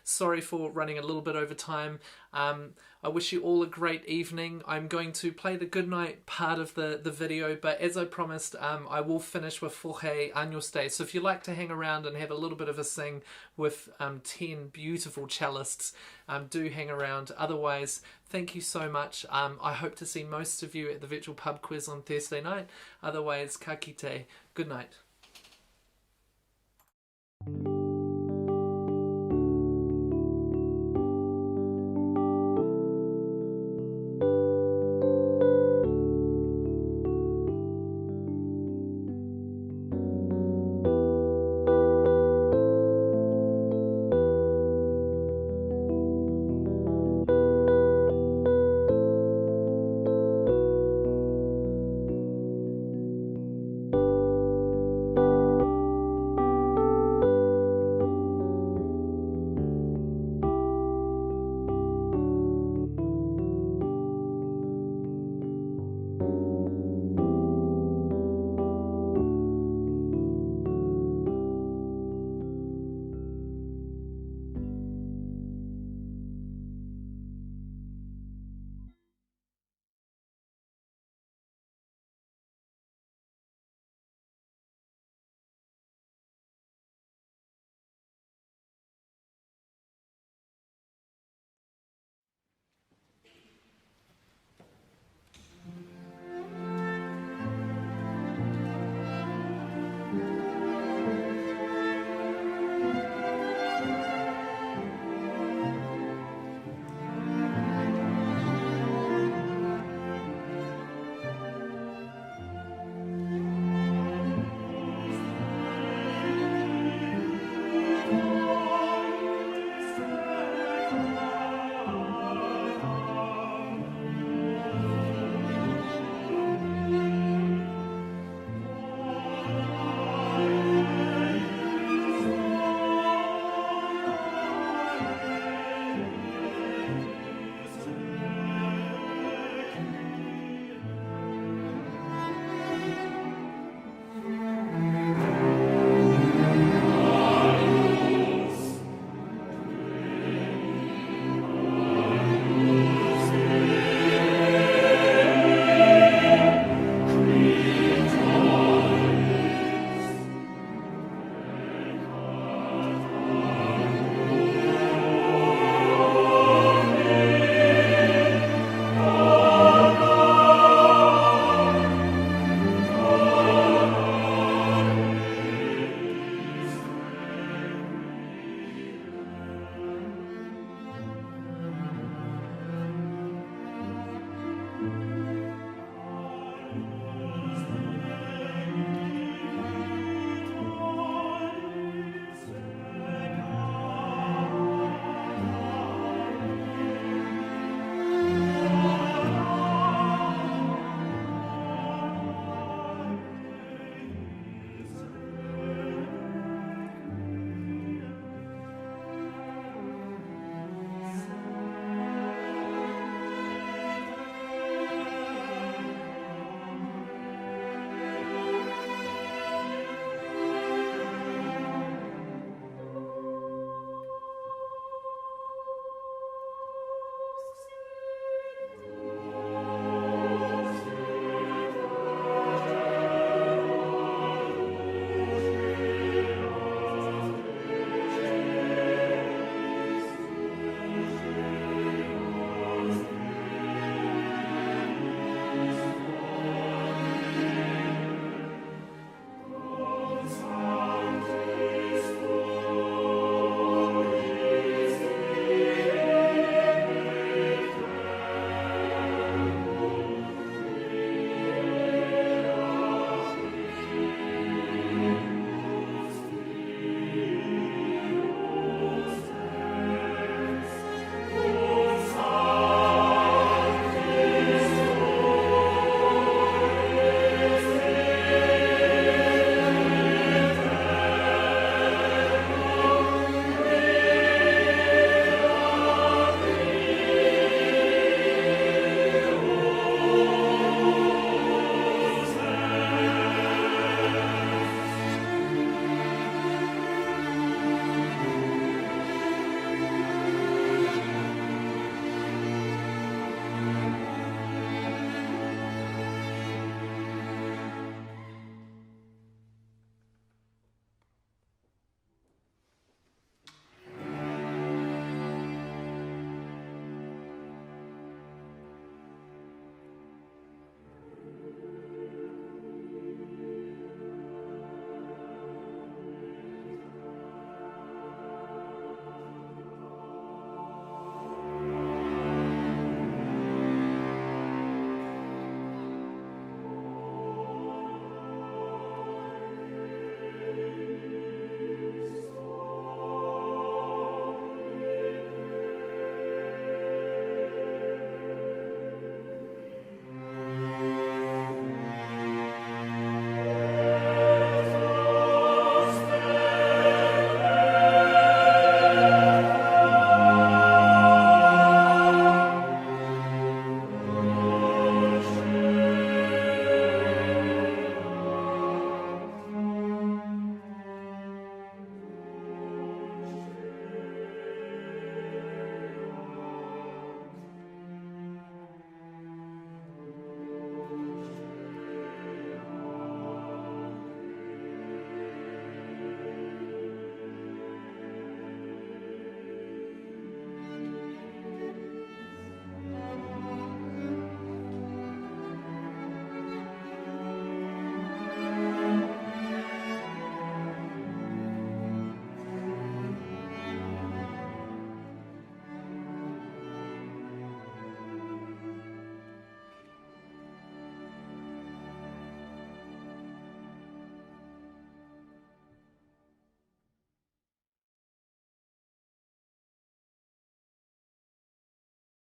Sorry for running a little bit over time. I wish you all a great evening. I'm going to play the goodnight part of the video, but as I promised, I will finish with Forge Años Day. So if you like to hang around and have a little bit of a sing with 10 beautiful cellists, do hang around. Otherwise, thank you so much. I hope to see most of you at the virtual pub quiz on Thursday night. Otherwise, ka kite. Good night.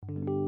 you.